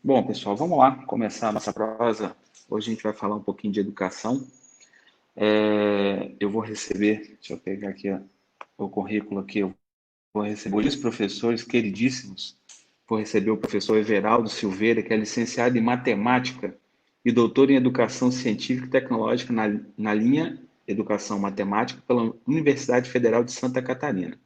Bom, pessoal, vamos lá começar a nossa prosa. Hoje a gente vai falar um pouquinho de educação. Eu vou receber, deixa eu pegar aqui o currículo aqui, eu vou receber dois professores queridíssimos. Vou receber o professor Everaldo Silveira, que é licenciado em matemática e doutor em educação científica e tecnológica na linha Educação Matemática pela Universidade Federal de Santa Catarina.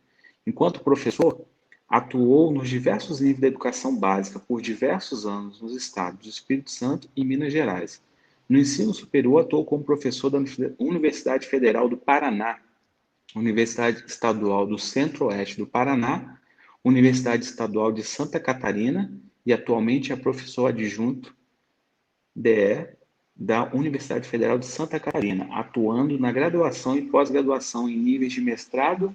Enquanto professor, atuou nos diversos níveis da educação básica por diversos anos nos estados do Espírito Santo e Minas Gerais. No ensino superior, atuou como professor da Universidade Federal do Paraná, Universidade Estadual do Centro-Oeste do Paraná, Universidade Estadual de Santa Catarina e atualmente é professor adjunto DE da Universidade Federal de Santa Catarina, atuando na graduação e pós-graduação em níveis de mestrado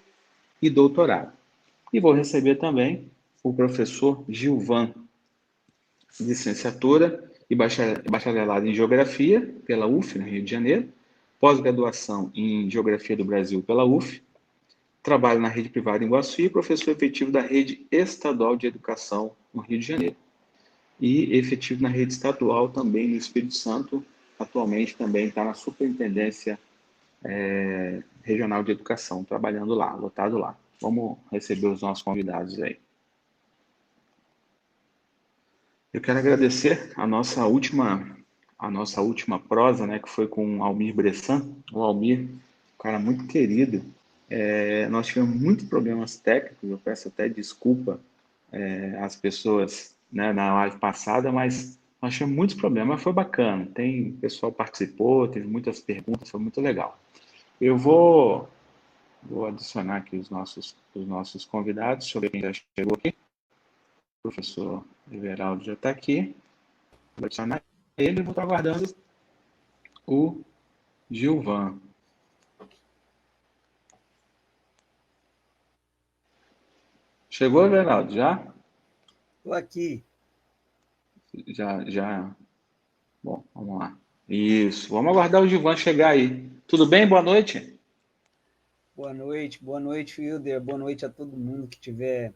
e doutorado. E vou receber também o professor Gilvan, licenciatura e bacharelado em Geografia pela UF, no Rio de Janeiro, pós-graduação em Geografia do Brasil pela UF, trabalho na rede privada em Iguaçu e professor efetivo da rede estadual de educação no Rio de Janeiro. E efetivo na rede estadual também no Espírito Santo, atualmente também está na Superintendência Regional de Educação, trabalhando lá, lotado lá. Vamos receber os nossos convidados aí. Eu quero agradecer a nossa última prosa, né, que foi com o Almir Bressan. O Almir, um cara muito querido. Nós tivemos muitos problemas técnicos, eu peço até desculpa às pessoas, né, na live passada, mas nós tivemos muitos problemas, mas foi bacana. O pessoal participou, teve muitas perguntas, foi muito legal. Eu vou adicionar aqui os nossos convidados, deixa eu ver quem já chegou aqui. O professor Everaldo já está aqui. Vou adicionar ele e vou estar aguardando o Gilvan. Chegou, Everaldo? Já? Estou aqui. Já. Bom, vamos lá. Isso. Vamos aguardar o Gilvan chegar aí. Tudo bem? Boa noite. Boa noite, Wilder. Boa noite a todo mundo que estiver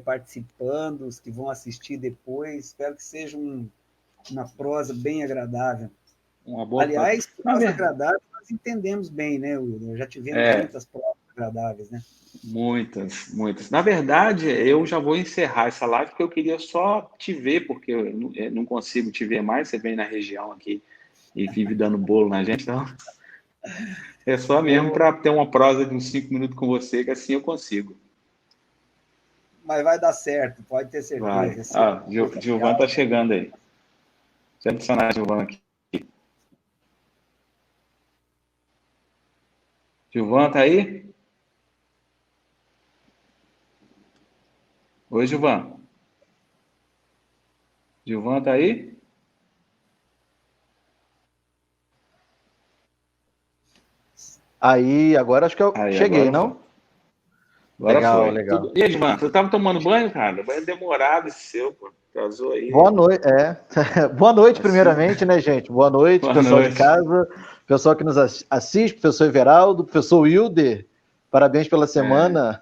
participando, os que vão assistir depois. Espero que seja uma prosa bem agradável. Uma boa Aliás, Na prosa verdade, agradável nós entendemos bem, né, Wilder? Já tivemos muitas prosas agradáveis, né? muitas. Na verdade, eu já vou encerrar essa live porque eu queria só te ver, porque eu não consigo te ver mais. Você vem na região aqui e vive dando bolo na gente, então é só mesmo para ter uma prosa de uns 5 minutos com você, que assim eu consigo. Mas vai dar certo, pode ter Vai. certeza. Gilvan está chegando aí. Deixa eu adicionar o Gilvan aqui. Gilvan, tá aí? Oi, Gilvan. Gilvan, tá aí? Aí, agora acho que eu Aí, cheguei, agora foi. não? Agora Legal, foi. legal. E aí, Gilvan, você estava tomando banho, cara? Banho demorado esse seu, pô. Casou Boa aí. noite, Boa noite, Assim. primeiramente, né, gente? Boa noite, Boa pessoal de noite. casa, pessoal que nos assiste, professor Everaldo, professor Wilder. Parabéns pela semana.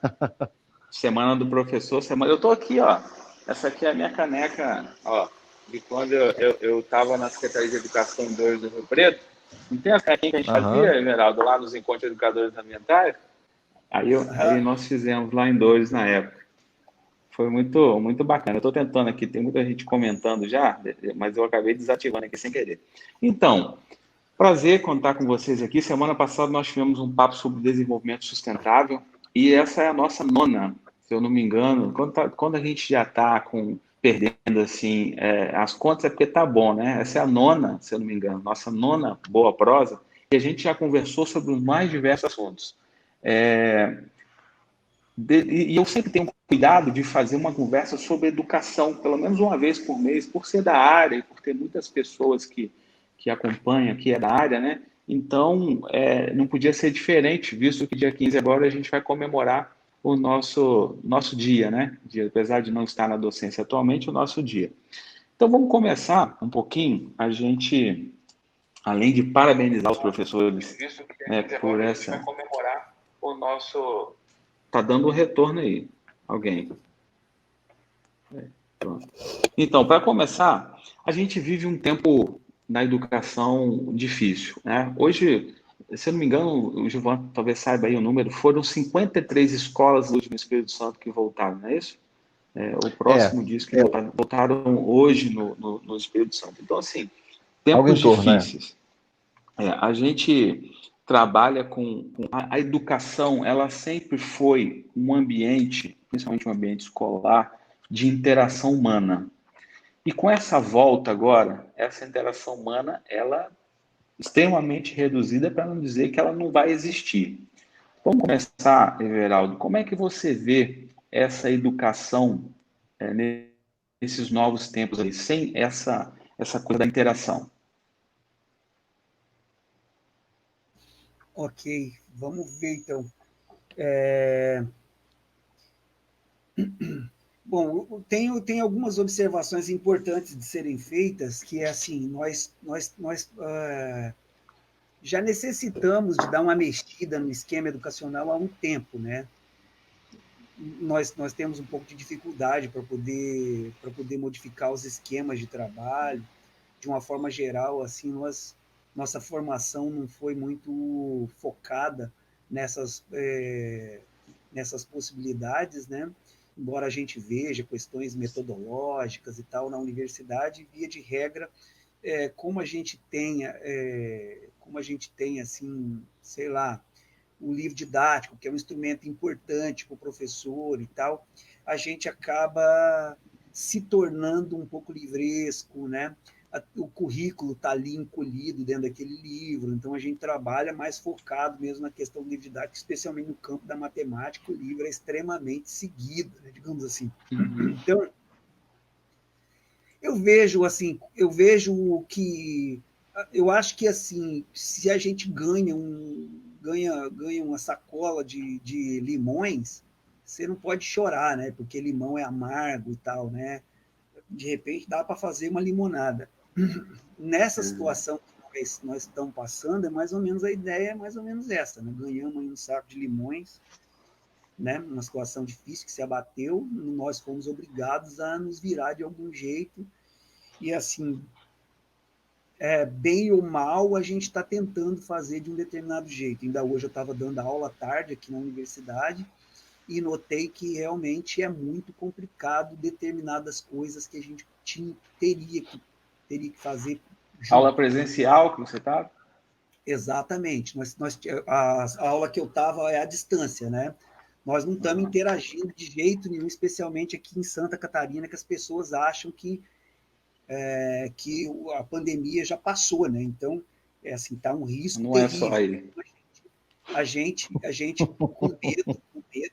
Semana do professor. Eu tô aqui, ó. Essa aqui é a minha caneca, ó. De quando eu tava na Secretaria de Educação 2 do Rio Preto. Não tem a canequinha que a gente Aham. fazia, Everaldo, lá nos encontros de educadores ambientais? Aí nós fizemos lá em Dores na época. Foi muito, muito bacana. Eu estou tentando aqui, tem muita gente comentando já, mas eu acabei desativando aqui sem querer. Então, prazer contar com vocês aqui. Semana passada nós tivemos um papo sobre desenvolvimento sustentável e essa é a nossa nona, se eu não me engano. Quando a gente já está perdendo assim as contas é porque tá bom, né? Essa é a nona, se eu não me engano, nossa nona boa prosa e a gente já conversou sobre os mais diversos assuntos. E eu sempre tenho cuidado de fazer uma conversa sobre educação, pelo menos uma vez por mês, por ser da área e por ter muitas pessoas que acompanham, que é da área, né? Então, não podia ser diferente, visto que dia 15 agora a gente vai comemorar o nosso dia, né? Apesar de não estar na docência atualmente, o nosso dia. Então, vamos começar um pouquinho, a gente, além de parabenizar os professores, né, por essa... vai comemorar o nosso... Tá dando um retorno aí, alguém. Pronto. Então, para começar, a gente vive um tempo na educação difícil, né? Hoje, se eu não me engano, o Gilvan talvez saiba aí o número, foram 53 escolas hoje no Espírito Santo que voltaram, não é isso? O É, próximo diz que voltaram hoje no Espírito Santo. Então, assim, algo tempos em torno, né? difíceis. A gente trabalha com a educação, ela sempre foi um ambiente, principalmente um ambiente escolar, de interação humana. E com essa volta agora, essa interação humana, ela é extremamente reduzida, para não dizer que ela não vai existir. Vamos começar, Everaldo. Como é que você vê essa educação nesses novos tempos aí, sem essa coisa da interação? Ok, vamos ver então. Bom, tem algumas observações importantes de serem feitas, que é assim, nós já necessitamos de dar uma mexida no esquema educacional há um tempo, né? Nós temos um pouco de dificuldade para poder modificar os esquemas de trabalho. De uma forma geral, assim, nossa formação não foi muito focada nessas possibilidades, né? Embora a gente veja questões metodológicas e tal na universidade, via de regra, como a gente tem assim, sei lá, o livro didático, que é um instrumento importante para o professor e tal, a gente acaba se tornando um pouco livresco, né? O currículo está ali encolhido dentro daquele livro, então a gente trabalha mais focado mesmo na questão do livro didático, especialmente no campo da matemática, o livro é extremamente seguido, né, digamos assim. Então, eu vejo que eu acho que assim, se a gente ganha uma sacola de limões, você não pode chorar, né? Porque limão é amargo e tal, né? De repente dá para fazer uma limonada. Nessa situação que nós estamos passando, é mais ou menos a ideia, é mais ou menos essa, né? Ganhamos aí um saco de limões, né? Uma situação difícil que se abateu, nós fomos obrigados a nos virar de algum jeito e assim, bem ou mal, a gente está tentando fazer de um determinado jeito. Ainda hoje eu estava dando aula à tarde aqui na universidade e notei que realmente é muito complicado determinadas coisas que a gente teria que fazer Aula junto. presencial que você está? Exatamente. A aula que eu estava é à distância, né? Nós não estamos interagindo de jeito nenhum, especialmente aqui em Santa Catarina, que as pessoas acham que a pandemia já passou, né? Então, assim, está um risco Não é só terrível. aí. A gente com medo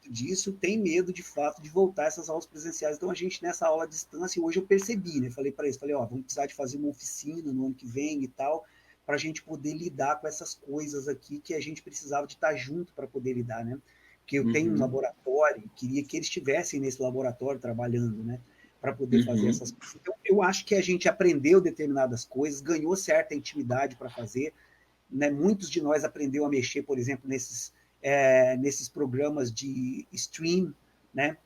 disso, tem medo, de fato, de voltar a essas aulas presenciais. Então, a gente, nessa aula à distância, hoje eu percebi, né? Falei para eles, vamos precisar de fazer uma oficina no ano que vem e tal, para a gente poder lidar com essas coisas aqui que a gente precisava de estar junto para poder lidar, né? Porque eu tenho um laboratório, queria que eles estivessem nesse laboratório trabalhando, né? Para poder fazer essas coisas. Então, eu acho que a gente aprendeu determinadas coisas, ganhou certa intimidade para fazer, né? Muitos de nós aprendeu a mexer, por exemplo, nesses programas de stream, né?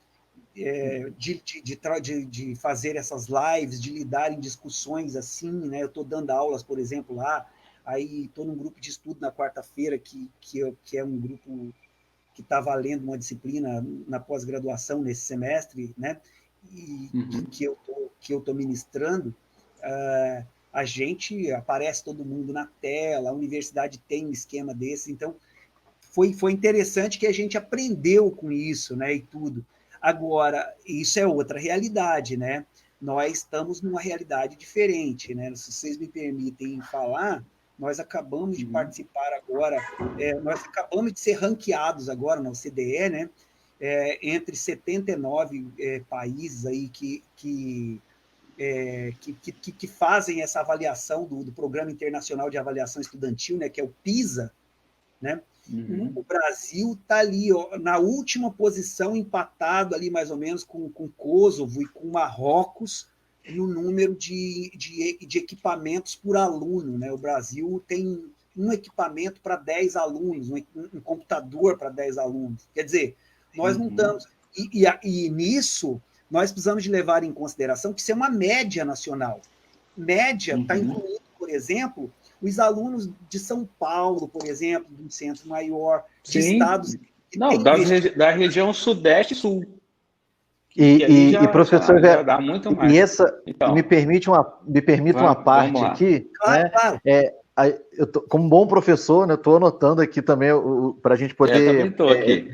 De fazer essas lives, de lidar em discussões assim, né? Eu estou dando aulas, por exemplo, lá, aí estou num grupo de estudo na quarta-feira, que é um grupo que está valendo uma disciplina na pós-graduação nesse semestre, né? E que eu estou ministrando, a gente aparece todo mundo na tela, a universidade tem um esquema desse, então foi interessante que a gente aprendeu com isso, né? E tudo. Agora, isso é outra realidade, né? Nós estamos numa realidade diferente, né? Se vocês me permitem falar, nós acabamos de participar agora, nós acabamos de ser ranqueados agora na OCDE, né? Entre 79 países aí que fazem essa avaliação do Programa Internacional de Avaliação Estudantil, né? Que é o PISA, né? O Brasil está ali, ó, na última posição, empatado ali mais ou menos com Kosovo e com Marrocos no número de equipamentos por aluno, né? O Brasil tem um equipamento para 10 alunos, um computador para 10 alunos. Quer dizer, nós não estamos... E nisso, nós precisamos de levar em consideração que isso é uma média nacional. Média está incluindo, por exemplo, os alunos de São Paulo, por exemplo, de um centro maior, de estados que não, da região Sudeste e Sul. E professor, já dá muito mais. Então, me permite uma parte aqui. Claro, né? claro. Como bom professor, né, eu estou anotando aqui também para a gente poder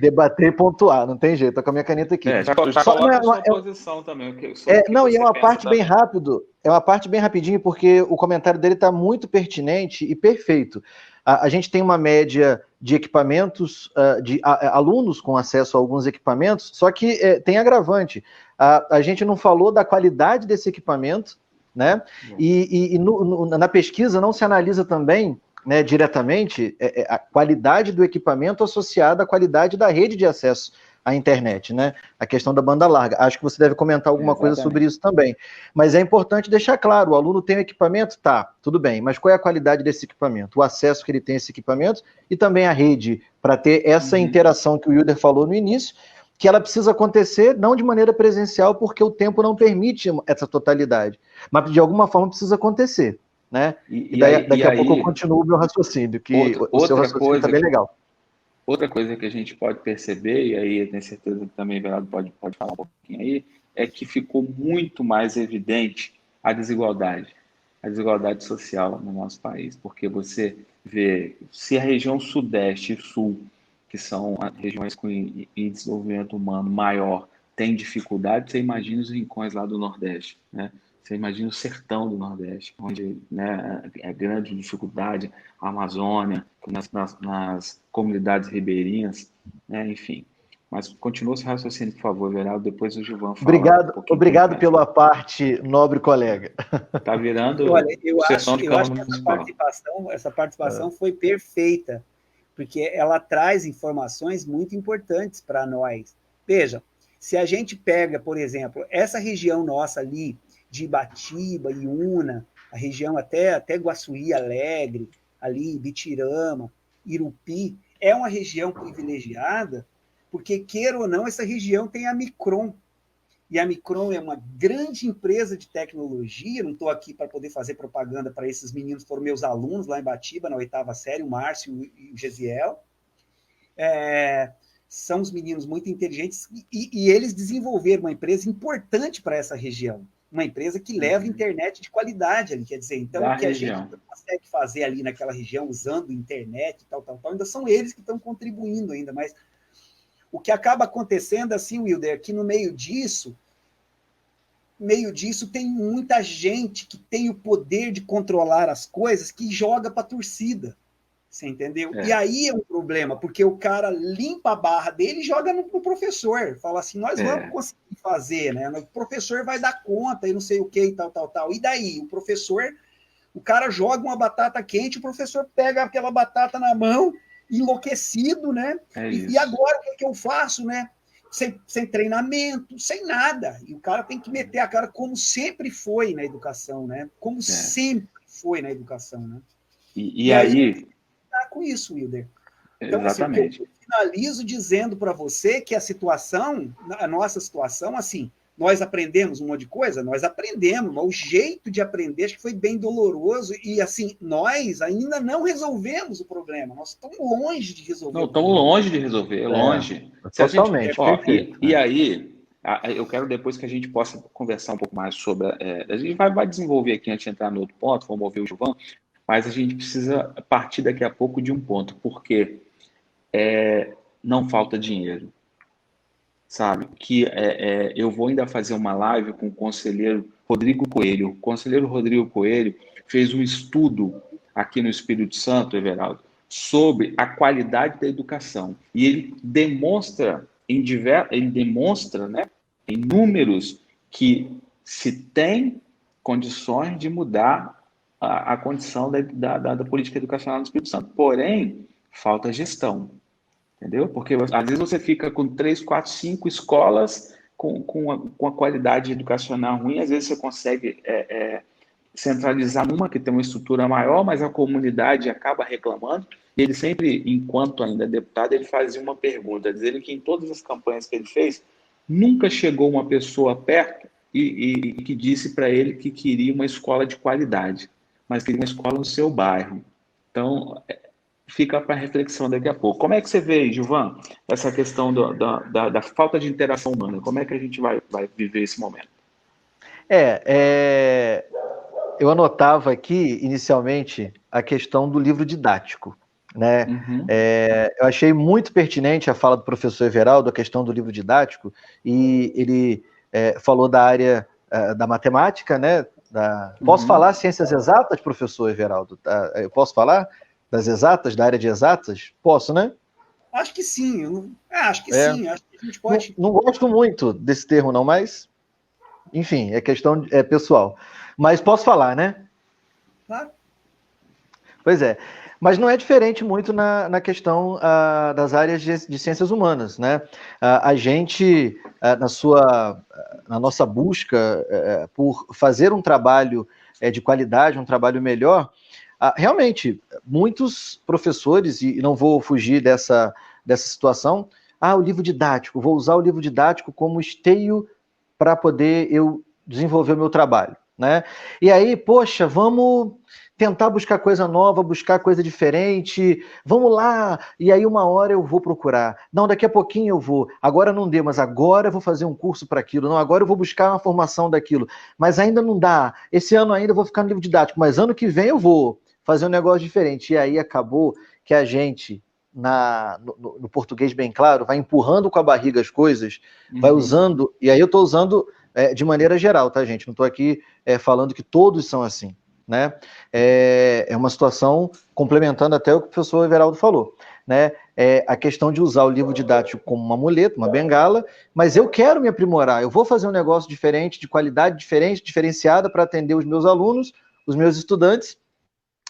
debater e pontuar. Não tem jeito, estou com a minha caneta aqui. Já coloca a sua posição também. E é uma parte bem rápido. É uma parte bem rapidinho, porque o comentário dele está muito pertinente e perfeito. A gente tem uma média de equipamentos, de alunos com acesso a alguns equipamentos, só que tem agravante. A gente não falou da qualidade desse equipamento, né? E na pesquisa não se analisa também, né, diretamente a qualidade do equipamento associada à qualidade da rede de acesso à internet, né? A questão da banda larga. Acho que você deve comentar alguma coisa sobre isso também. Mas é importante deixar claro, o aluno tem o equipamento? Tá, tudo bem, mas qual é a qualidade desse equipamento? O acesso que ele tem a esse equipamento e também a rede, para ter essa interação que o Wilder falou no início, que ela precisa acontecer não de maneira presencial, porque o tempo não permite essa totalidade, mas de alguma forma precisa acontecer, né? Daqui a pouco eu continuo o meu raciocínio, que o seu raciocínio está bem legal. Outra coisa que a gente pode perceber, e aí eu tenho certeza que também o Everaldo pode falar um pouquinho aí, é que ficou muito mais evidente a desigualdade social no nosso país, porque você vê, se a região Sudeste e Sul, que são as regiões com desenvolvimento humano maior, tem dificuldade, você imagina os rincões lá do Nordeste, né? Você imagina o sertão do Nordeste, onde, né, é grande dificuldade, a Amazônia, nas comunidades ribeirinhas, né, enfim. Mas continua esse raciocínio, por favor, Everaldo, depois o Gilvan fala. Obrigado pela parte, nobre colega. Está virando sessão de Câmara Municipal. Essa participação foi perfeita, porque ela traz informações muito importantes para nós. Veja, se a gente pega, por exemplo, essa região nossa ali, de Ibatiba, Iuna, a região até Guaçuí, Alegre, ali, Bitirama, Irupi, é uma região privilegiada, porque, queira ou não, essa região tem a Micron. E a Micron é uma grande empresa de tecnologia, não estou aqui para poder fazer propaganda para esses meninos, foram meus alunos lá em Ibatiba, na 8ª série, o Márcio e o Gesiel. São os meninos muito inteligentes e eles desenvolveram uma empresa importante para essa região. Uma empresa que leva internet de qualidade ali, quer dizer, então o que a gente não consegue fazer ali naquela região usando internet e tal, ainda são eles que estão contribuindo ainda, mas o que acaba acontecendo assim, Wilder, é que no meio disso tem muita gente que tem o poder de controlar as coisas que joga para a torcida, você entendeu? E aí é um problema, porque o cara limpa a barra dele e joga no professor. Fala assim, nós vamos conseguir fazer, né? O professor vai dar conta e não sei o que e tal. E daí? O cara joga uma batata quente, o professor pega aquela batata na mão, enlouquecido, né? E agora o que eu faço, né? Sem treinamento, sem nada. E o cara tem que meter a cara como sempre foi na educação, né? Como sempre foi na educação, né? E aí com isso, Wilder. Então, exatamente. Assim, eu finalizo dizendo para você que a nossa situação, assim, nós aprendemos um monte de coisa? Nós aprendemos, mas o jeito de aprender acho que foi bem doloroso e, assim, nós ainda não resolvemos o problema. Nós estamos longe de resolver. Não, estamos longe de resolver, longe. Totalmente. E aí, eu quero depois que a gente possa conversar um pouco mais sobre... a gente vai desenvolver aqui antes de entrar no outro ponto, vamos ouvir o Gilvan, mas a gente precisa partir daqui a pouco de um ponto, porque não falta dinheiro, sabe? Eu vou ainda fazer uma live com o conselheiro Rodrigo Coelho. O conselheiro Rodrigo Coelho fez um estudo aqui no Espírito Santo, Everaldo, sobre a qualidade da educação. E ele demonstra, né, em números que se tem condições de mudar a condição da política educacional no Espírito Santo. Porém, falta gestão, entendeu? Porque às vezes você fica com 3, 4, 5 escolas com a qualidade educacional ruim, às vezes você consegue centralizar numa que tem uma estrutura maior, mas a comunidade acaba reclamando. E ele sempre, enquanto ainda deputado, ele fazia uma pergunta, dizendo que em todas as campanhas que ele fez, Nunca chegou uma pessoa perto e que disse para ele que queria uma escola de qualidade, mas queria uma escola no seu bairro. Então, fica para reflexão daqui a pouco. Como é que você vê, Gilvan, essa questão da falta de interação humana? Como é que a gente vai viver esse momento? Eu anotava aqui, inicialmente, a questão do livro didático, né? Uhum. Eu achei muito pertinente a fala do professor Everaldo, a questão do livro didático, e ele falou da área da matemática, né? Posso falar ciências exatas, professor Everaldo? Eu posso falar das exatas, da área de exatas? Posso, né? Acho que sim, acho que sim, acho que a gente pode... Não gosto muito desse termo, não, mas, enfim, é questão pessoal. Mas posso falar, né? Claro. Pois é. Mas não é diferente muito na questão das áreas de ciências humanas, né? A gente, na nossa busca por fazer um trabalho de qualidade, um trabalho melhor, realmente, muitos professores, e não vou fugir dessa situação, o livro didático, vou usar o livro didático como esteio para poder eu desenvolver o meu trabalho, né? E aí, poxa, vamos tentar buscar coisa nova, buscar coisa diferente, vamos lá, e aí uma hora eu vou procurar, não, daqui a pouquinho eu vou, agora não deu, mas agora eu vou fazer um curso para aquilo, não, agora eu vou buscar uma formação daquilo, mas ainda não dá, esse ano ainda eu vou ficar no livro didático, mas ano que vem eu vou fazer um negócio diferente, e aí acabou que a gente, no português bem claro, vai empurrando com a barriga as coisas, vai usando, e aí eu estou usando de maneira geral, tá, gente? Não estou aqui falando que todos são assim, né? É uma situação complementando até o que o professor Everaldo falou, né? A questão de usar o livro didático como uma muleta, uma bengala, mas eu quero me aprimorar, eu vou fazer um negócio diferente, de qualidade diferente, diferenciada para atender os meus alunos, os meus estudantes,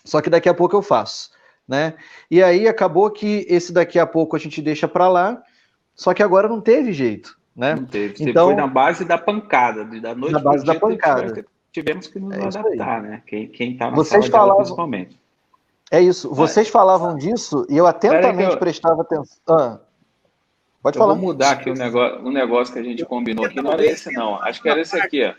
só que daqui a pouco eu faço, né? E aí acabou que esse daqui a pouco a gente deixa para lá, só que agora não teve jeito, né? Não teve. Então, foi na base da pancada, da noite para o dia, tivemos que nos adaptar, né? Quem está na sala de aula, principalmente. É isso. Vocês falavam disso e eu atentamente prestava atenção. Pode falar. Eu vou mudar aqui um negócio que a gente combinou aqui. Não era esse, não. Acho que era esse aqui, ó.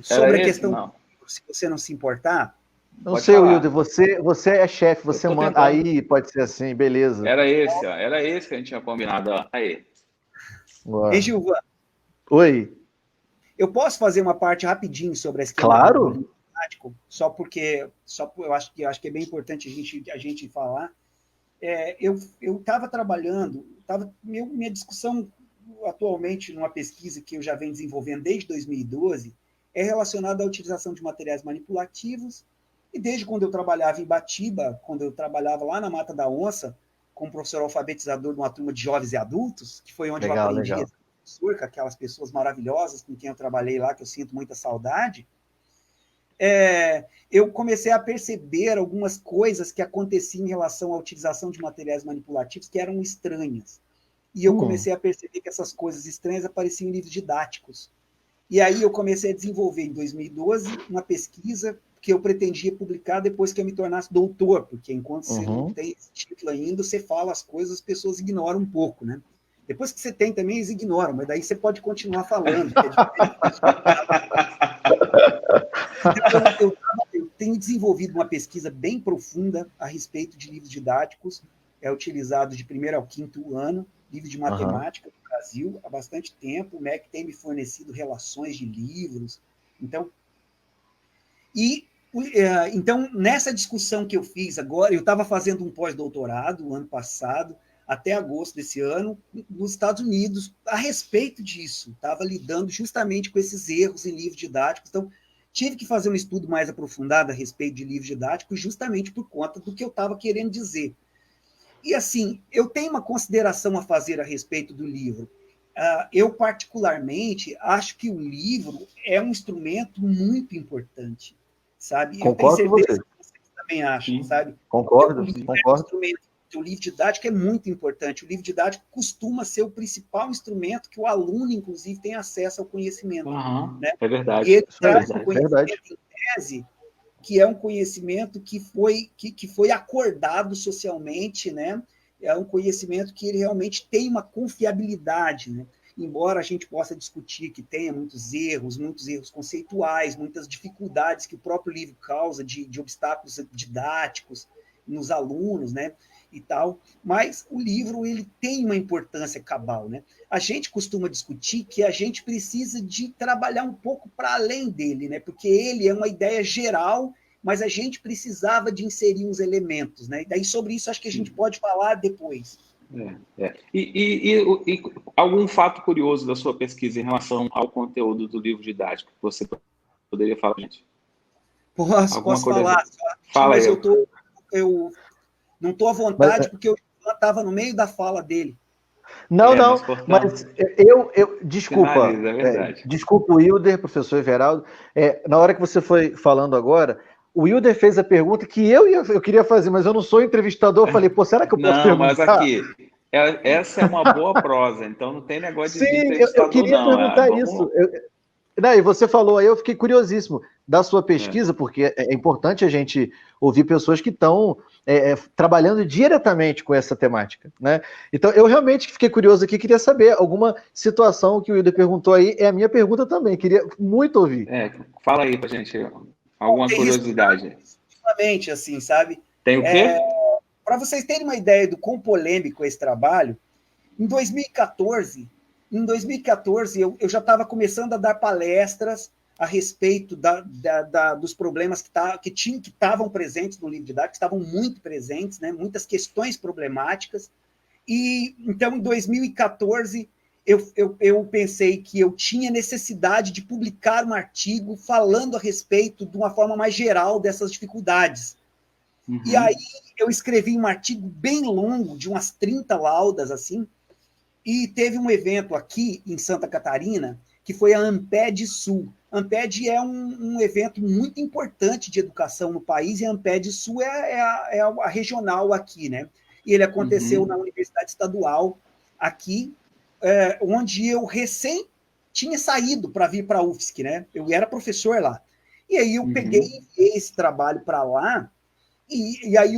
Sobre a questão, se você não se importar. Não sei, Wilder, você é chefe, você manda. Tentando. Aí pode ser assim, beleza. Era esse, ó. Era esse que a gente tinha combinado, ó. Aí. Ei, Gilvan. Oi. Eu posso fazer uma parte rapidinho sobre a esquema claro. Só porque eu acho que é bem importante a gente falar. Eu estava trabalhando, minha discussão atualmente numa pesquisa que eu já venho desenvolvendo desde 2012 é relacionada à utilização de materiais manipulativos, e desde quando eu trabalhava em Batiba, quando eu trabalhava lá na Mata da Onça, como professor alfabetizador de uma turma de jovens e adultos, que foi onde eu aprendi com aquelas pessoas maravilhosas com quem eu trabalhei lá, que eu sinto muita saudade, eu comecei a perceber algumas coisas que aconteciam em relação à utilização de materiais manipulativos que eram estranhas. E eu comecei a perceber que essas coisas estranhas apareciam em livros didáticos. E aí eu comecei a desenvolver, em 2012, uma pesquisa que eu pretendia publicar depois que eu me tornasse doutor, porque enquanto você não tem esse título ainda, você fala as coisas, as pessoas ignoram um pouco, né? Depois que você tem também, eles ignoram, mas daí você pode continuar falando. Então, eu tenho desenvolvido uma pesquisa bem profunda a respeito de livros didáticos, utilizado de 1º ao 5º ano, livro de matemática no Brasil, há bastante tempo. O MEC tem me fornecido relações de livros. Então, nessa discussão que eu fiz agora, eu estava fazendo um pós-doutorado ano passado, até agosto desse ano, nos Estados Unidos, a respeito disso. Estava lidando justamente com esses erros em livros didáticos. Então, tive que fazer um estudo mais aprofundado a respeito de livros didáticos, justamente por conta do que eu estava querendo dizer. E, assim, eu tenho uma consideração a fazer a respeito do livro. Eu, particularmente, acho que o livro é um instrumento muito importante, sabe? Concordo eu tenho certeza que vocês também acham, sabe? Concordo. O livro didático é muito importante. O livro didático costuma ser o principal instrumento que o aluno, inclusive, tem acesso ao conhecimento. Né? É verdade. E ele traz um conhecimento em tese, que é um conhecimento que foi acordado socialmente, né? É um conhecimento que ele realmente tem uma confiabilidade, né? embora a gente possa discutir que tenha muitos erros conceituais, muitas dificuldades que o próprio livro causa de obstáculos didáticos nos alunos, né, e tal, mas o livro ele tem uma importância cabal, né? A gente costuma discutir que a gente precisa de trabalhar um pouco para além dele, né? Porque ele é uma ideia geral, mas a gente precisava de inserir uns elementos, né? E daí sobre isso acho que a gente pode falar depois. E algum fato curioso da sua pesquisa em relação ao conteúdo do livro didático que você poderia falar, gente? Posso falar, Fala mas aí. eu não estou à vontade, porque eu estava no meio da fala dele. Não, mas desculpa. É verdade. Desculpa o Wilder, professor Everaldo. Na hora que você foi falando agora, o Wilder fez a pergunta que eu queria fazer, mas eu não sou entrevistador. Eu falei, será que eu posso perguntar? Não, mas aqui, essa é uma boa prosa, então não tem negócio de entrevistador, eu queria perguntar isso. E você falou aí, eu fiquei curiosíssimo da sua pesquisa, porque é importante a gente ouvir pessoas que estão trabalhando diretamente com essa temática, né? Então, eu realmente fiquei curioso aqui, queria saber alguma situação que o Wilder perguntou aí, é a minha pergunta também, queria muito ouvir. Fala aí pra gente, alguma curiosidade. Exatamente, assim, sabe? Tem o quê? Para vocês terem uma ideia do quão polêmico é esse trabalho, em 2014 eu já estava começando a dar palestras a respeito dos problemas que estavam presentes no livro didático, que estavam muito presentes, né? Muitas questões problemáticas. E então, em 2014, eu pensei que eu tinha necessidade de publicar um artigo falando a respeito de uma forma mais geral dessas dificuldades. Uhum. E aí eu escrevi um artigo bem longo, de umas 30 laudas, assim, e teve um evento aqui em Santa Catarina, que foi a Amped Sul. A Amped é um evento muito importante de educação no país, e a Amped Sul é a regional aqui, né? E ele aconteceu na Universidade Estadual aqui, onde eu recém tinha saído para vir para a UFSC, né? Eu era professor lá. E aí eu peguei e enviei esse trabalho para lá, e aí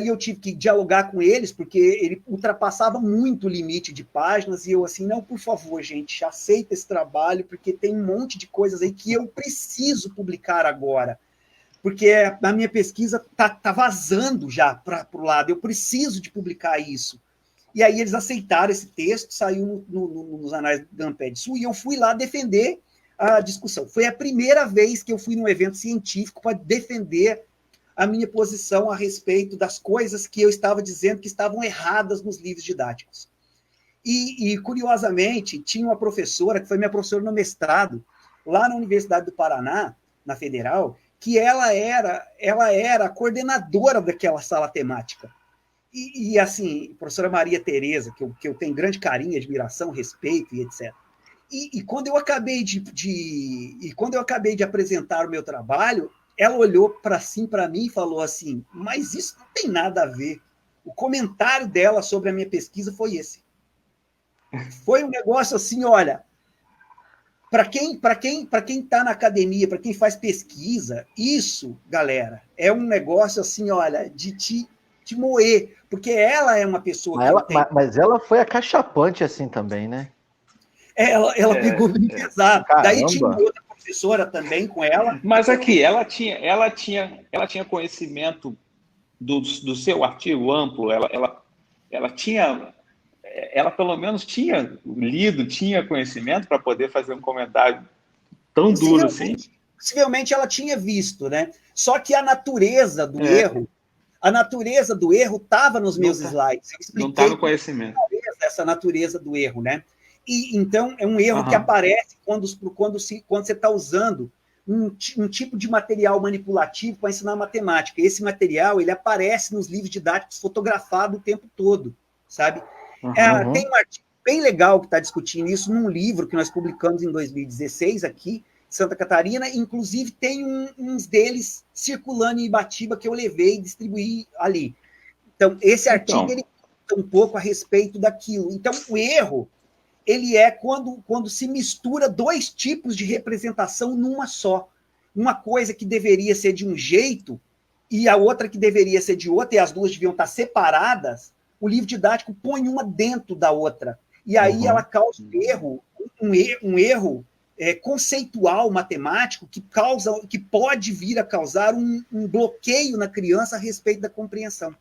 eu tive que dialogar com eles, porque ele ultrapassava muito o limite de páginas, e eu assim, não, por favor, gente, aceita esse trabalho, porque tem um monte de coisas aí que eu preciso publicar agora, porque a minha pesquisa tá vazando já para o lado, eu preciso de publicar isso. E aí eles aceitaram esse texto, saiu nos anais da Amped Sul, e eu fui lá defender a discussão. Foi a primeira vez que eu fui num evento científico para defender a minha posição a respeito das coisas que eu estava dizendo que estavam erradas nos livros didáticos. E curiosamente, tinha uma professora, que foi minha professora no mestrado, lá na Universidade do Paraná, na Federal, que ela era a coordenadora daquela sala temática. E assim, a professora Maria Tereza, que eu tenho grande carinho, admiração, respeito e etc. E quando eu acabei de apresentar o meu trabalho, ela olhou para mim e falou assim, mas isso não tem nada a ver. O comentário dela sobre a minha pesquisa foi esse. Foi um negócio assim, olha, para quem está na academia, para quem faz pesquisa, isso, galera, é um negócio assim, olha, de te moer, porque ela é uma pessoa mas ela foi acachapante assim também, né? Ela pegou bem pesado. Caramba. Daí tinha outra professora também com ela. Mas aqui, ela tinha conhecimento do seu artigo amplo, ela pelo menos tinha lido, tinha conhecimento para poder fazer um comentário tão duro assim? Possivelmente ela tinha visto, né? Só que a natureza do erro estava nos meus slides. Eu expliquei não está no conhecimento. Essa natureza do erro, né? E então é um erro que aparece quando você está usando um tipo de material manipulativo para ensinar matemática. Esse material ele aparece nos livros didáticos fotografado o tempo todo, sabe? Tem um artigo bem legal que está discutindo isso num livro que nós publicamos em 2016 aqui, em Santa Catarina. Inclusive tem uns deles circulando em Ibatiba que eu levei e distribuí ali. Então, esse artigo ele conta um pouco a respeito daquilo. Então, o erro ele é quando se mistura dois tipos de representação numa só. Uma coisa que deveria ser de um jeito e a outra que deveria ser de outro, e as duas deviam estar separadas, o livro didático põe uma dentro da outra. E aí ela causa um erro conceitual matemático que pode vir a causar um bloqueio na criança a respeito da compreensão.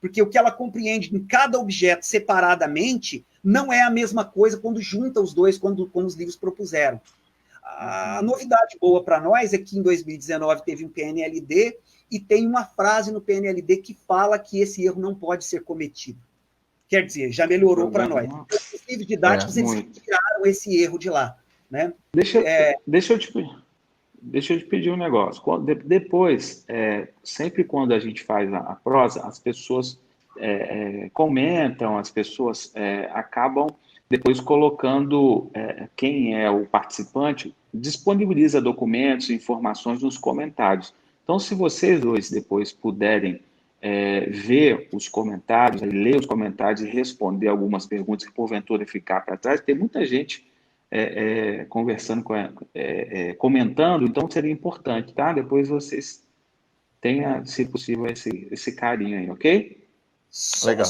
Porque o que ela compreende em cada objeto separadamente não é a mesma coisa quando junta os dois, como os livros propuseram. A novidade boa para nós é que em 2019 teve um PNLD e tem uma frase no PNLD que fala que esse erro não pode ser cometido. Quer dizer, já melhorou para nós. Então, os livros didáticos eles tiraram esse erro de lá. Né? Deixa eu te pedir um negócio. Depois, sempre quando a gente faz a prosa, as pessoas comentam, as pessoas acabam depois colocando quem é o participante, disponibiliza documentos, informações nos comentários. Então, se vocês dois depois puderem ver os comentários, ler os comentários e responder algumas perguntas que porventura ficar para trás, tem muita gente conversando, comentando, então seria importante, tá? Depois vocês tenham, se possível, esse carinho aí, ok? Legal.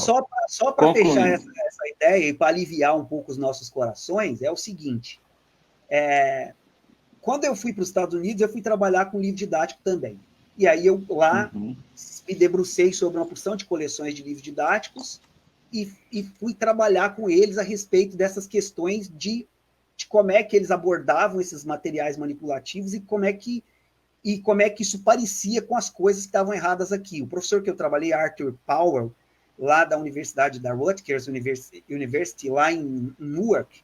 Só para fechar essa ideia e para aliviar um pouco os nossos corações, é o seguinte, quando eu fui para os Estados Unidos, eu fui trabalhar com livro didático também. E aí eu lá me debrucei sobre uma porção de coleções de livros didáticos e fui trabalhar com eles a respeito dessas questões de como é que eles abordavam esses materiais manipulativos e como é que isso parecia com as coisas que estavam erradas aqui. O professor que eu trabalhei, Arthur Powell, lá da Universidade da Rutgers University, lá em Newark,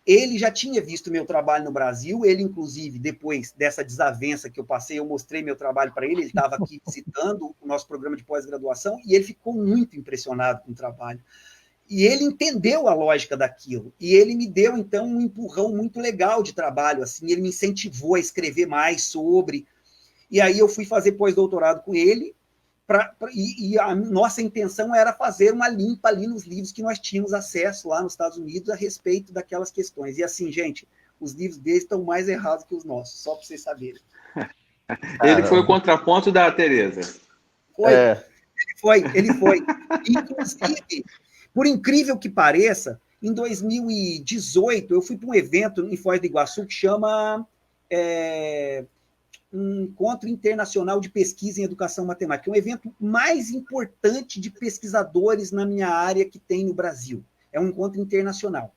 ele já tinha visto meu trabalho no Brasil, ele, inclusive, depois dessa desavença que eu passei, eu mostrei meu trabalho para ele estava aqui visitando o nosso programa de pós-graduação, e ele ficou muito impressionado com o trabalho. E ele entendeu a lógica daquilo, e ele me deu, então, um empurrão muito legal de trabalho, assim, ele me incentivou a escrever mais sobre, e aí eu fui fazer pós-doutorado com ele, e a nossa intenção era fazer uma limpa ali nos livros que nós tínhamos acesso lá nos Estados Unidos a respeito daquelas questões. E assim, gente, os livros deles estão mais errados que os nossos, só para vocês saberem. Ele foi o contraponto da Tereza. Ele foi. Inclusive, por incrível que pareça, em 2018, eu fui para um evento em Foz do Iguaçu que chama um encontro internacional de pesquisa em educação matemática, um evento mais importante de pesquisadores na minha área que tem no Brasil. É um encontro internacional,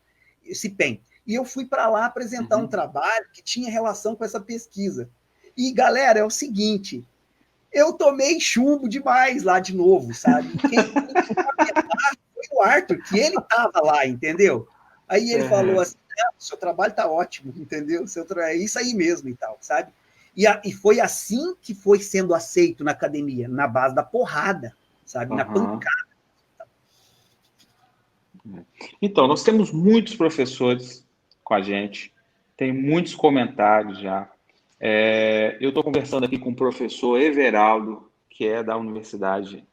CIPEM. E eu fui para lá apresentar um trabalho que tinha relação com essa pesquisa. E, galera, é o seguinte, eu tomei chumbo demais lá de novo, sabe? Quem foi o Arthur, que ele estava lá, entendeu? Aí ele falou assim, seu trabalho está ótimo, entendeu? É isso aí mesmo e tal, sabe? E foi assim que foi sendo aceito na academia, na base da porrada, sabe? Na pancada. Então, nós temos muitos professores com a gente, tem muitos comentários já. Eu estou conversando aqui com o professor Everaldo, que é da Universidade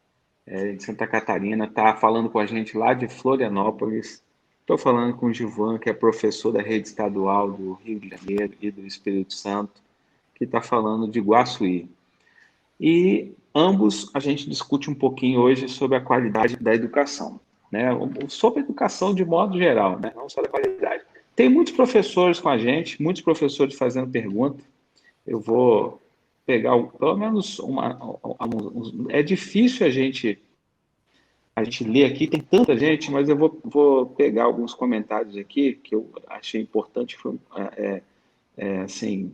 de Santa Catarina, está falando com a gente lá de Florianópolis. Estou falando com o Gilvan, que é professor da rede estadual do Rio de Janeiro e do Espírito Santo, que está falando de Guaçuí. E ambos a gente discute um pouquinho hoje sobre a qualidade da educação, né? Sobre a educação de modo geral, né? Não só da qualidade. Tem muitos professores com a gente, muitos professores fazendo pergunta. Eu vou pegar pelo menos é difícil a gente ler aqui, tem tanta gente, mas eu vou pegar alguns comentários aqui que eu achei importante, assim,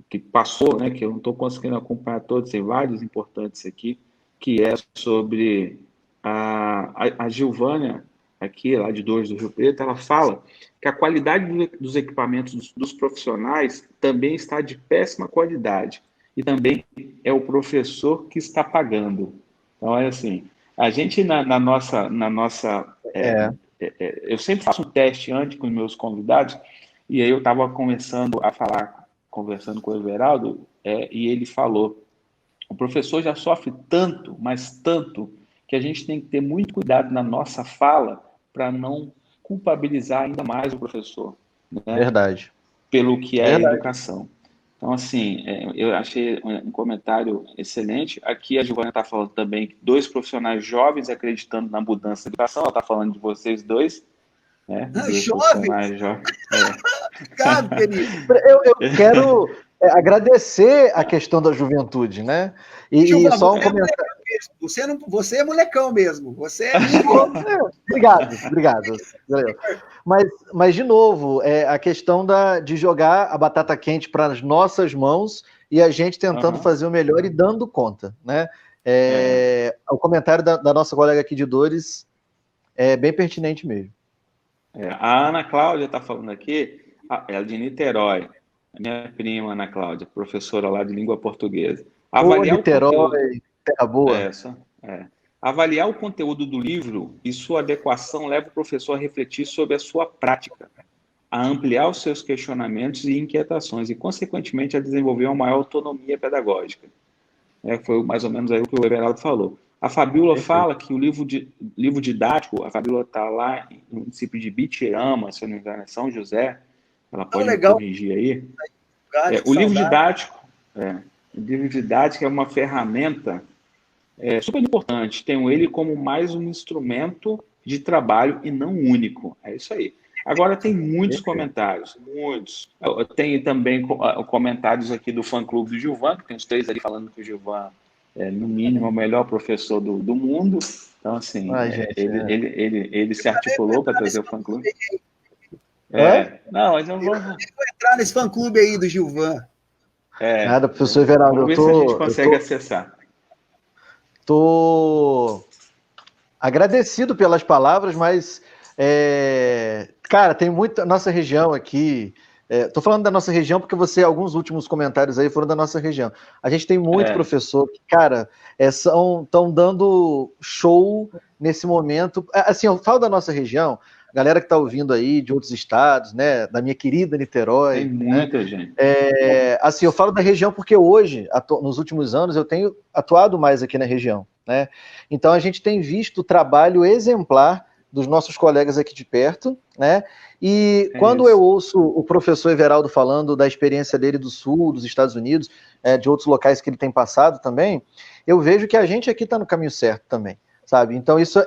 que passou, né, que eu não estou conseguindo acompanhar todos, tem vários importantes aqui, que é sobre a Gilvânia, aqui, lá de Dores do Rio Preto, ela fala que a qualidade dos equipamentos dos profissionais também está de péssima qualidade, e também é o professor que está pagando. Então, é assim, a gente na nossa eu sempre faço um teste antes com os meus convidados, e aí eu estava conversando com o Everaldo, e ele falou, o professor já sofre tanto, mas tanto, que a gente tem que ter muito cuidado na nossa fala para não culpabilizar ainda mais o professor, né? Verdade. Pelo que é a educação. Então, assim, eu achei um comentário excelente. Aqui a Giovana está falando também que 2 profissionais jovens acreditando na mudança da educação, ela está falando de vocês dois, né? Jovens? Obrigado, querido. Eu quero agradecer a questão da juventude, né? E só um comentário. Você é molecão mesmo. Você é Obrigado. Mas de novo, a questão de jogar a batata quente para as nossas mãos e a gente tentando fazer o melhor e dando conta, né? O comentário da nossa colega aqui de Dores é bem pertinente mesmo. A Ana Cláudia está falando aqui, ela é de Niterói, a minha prima Ana Cláudia, professora lá de língua portuguesa. Avaliar Niterói, terra boa. Avaliar o conteúdo do livro e sua adequação leva o professor a refletir sobre a sua prática, a ampliar os seus questionamentos e inquietações e, consequentemente, a desenvolver uma maior autonomia pedagógica. Foi mais ou menos aí o que o Everaldo falou. A Fabíola fala que o livro didático, a Fabíola está lá no município de Bitirama, se eu não me engano, é São José, ela pode me corrigir aí. O livro didático é uma ferramenta super importante. Tenho ele como mais um instrumento de trabalho e não único. É isso aí. Agora tem muitos comentários, muitos. Eu tenho também comentários aqui do fã-clube do Gilvan, que tem os 3 ali falando que o Gilvan no mínimo, o melhor professor do mundo. Então, assim, ele se articulou para trazer o fã-clube. Não, mas eu vou entrar nesse fã-clube aí do Gilvan. Nada, professor Everaldo. Vamos ver se a gente consegue acessar. Estou agradecido pelas palavras, mas, cara, tem muita nossa região aqui. Estou falando da nossa região porque alguns últimos comentários aí foram da nossa região. A gente tem muito professor que, cara, estão dando show nesse momento. Assim, eu falo da nossa região, a galera que está ouvindo aí de outros estados, né, da minha querida Niterói. Tem muita gente. Assim, eu falo da região porque hoje, nos últimos anos, eu tenho atuado mais aqui na região, né? Então a gente tem visto o trabalho exemplar dos nossos colegas aqui de perto, né? E quando eu ouço o professor Everaldo falando da experiência dele do Sul, dos Estados Unidos, de outros locais que ele tem passado também, eu vejo que a gente aqui está no caminho certo também, sabe? Então isso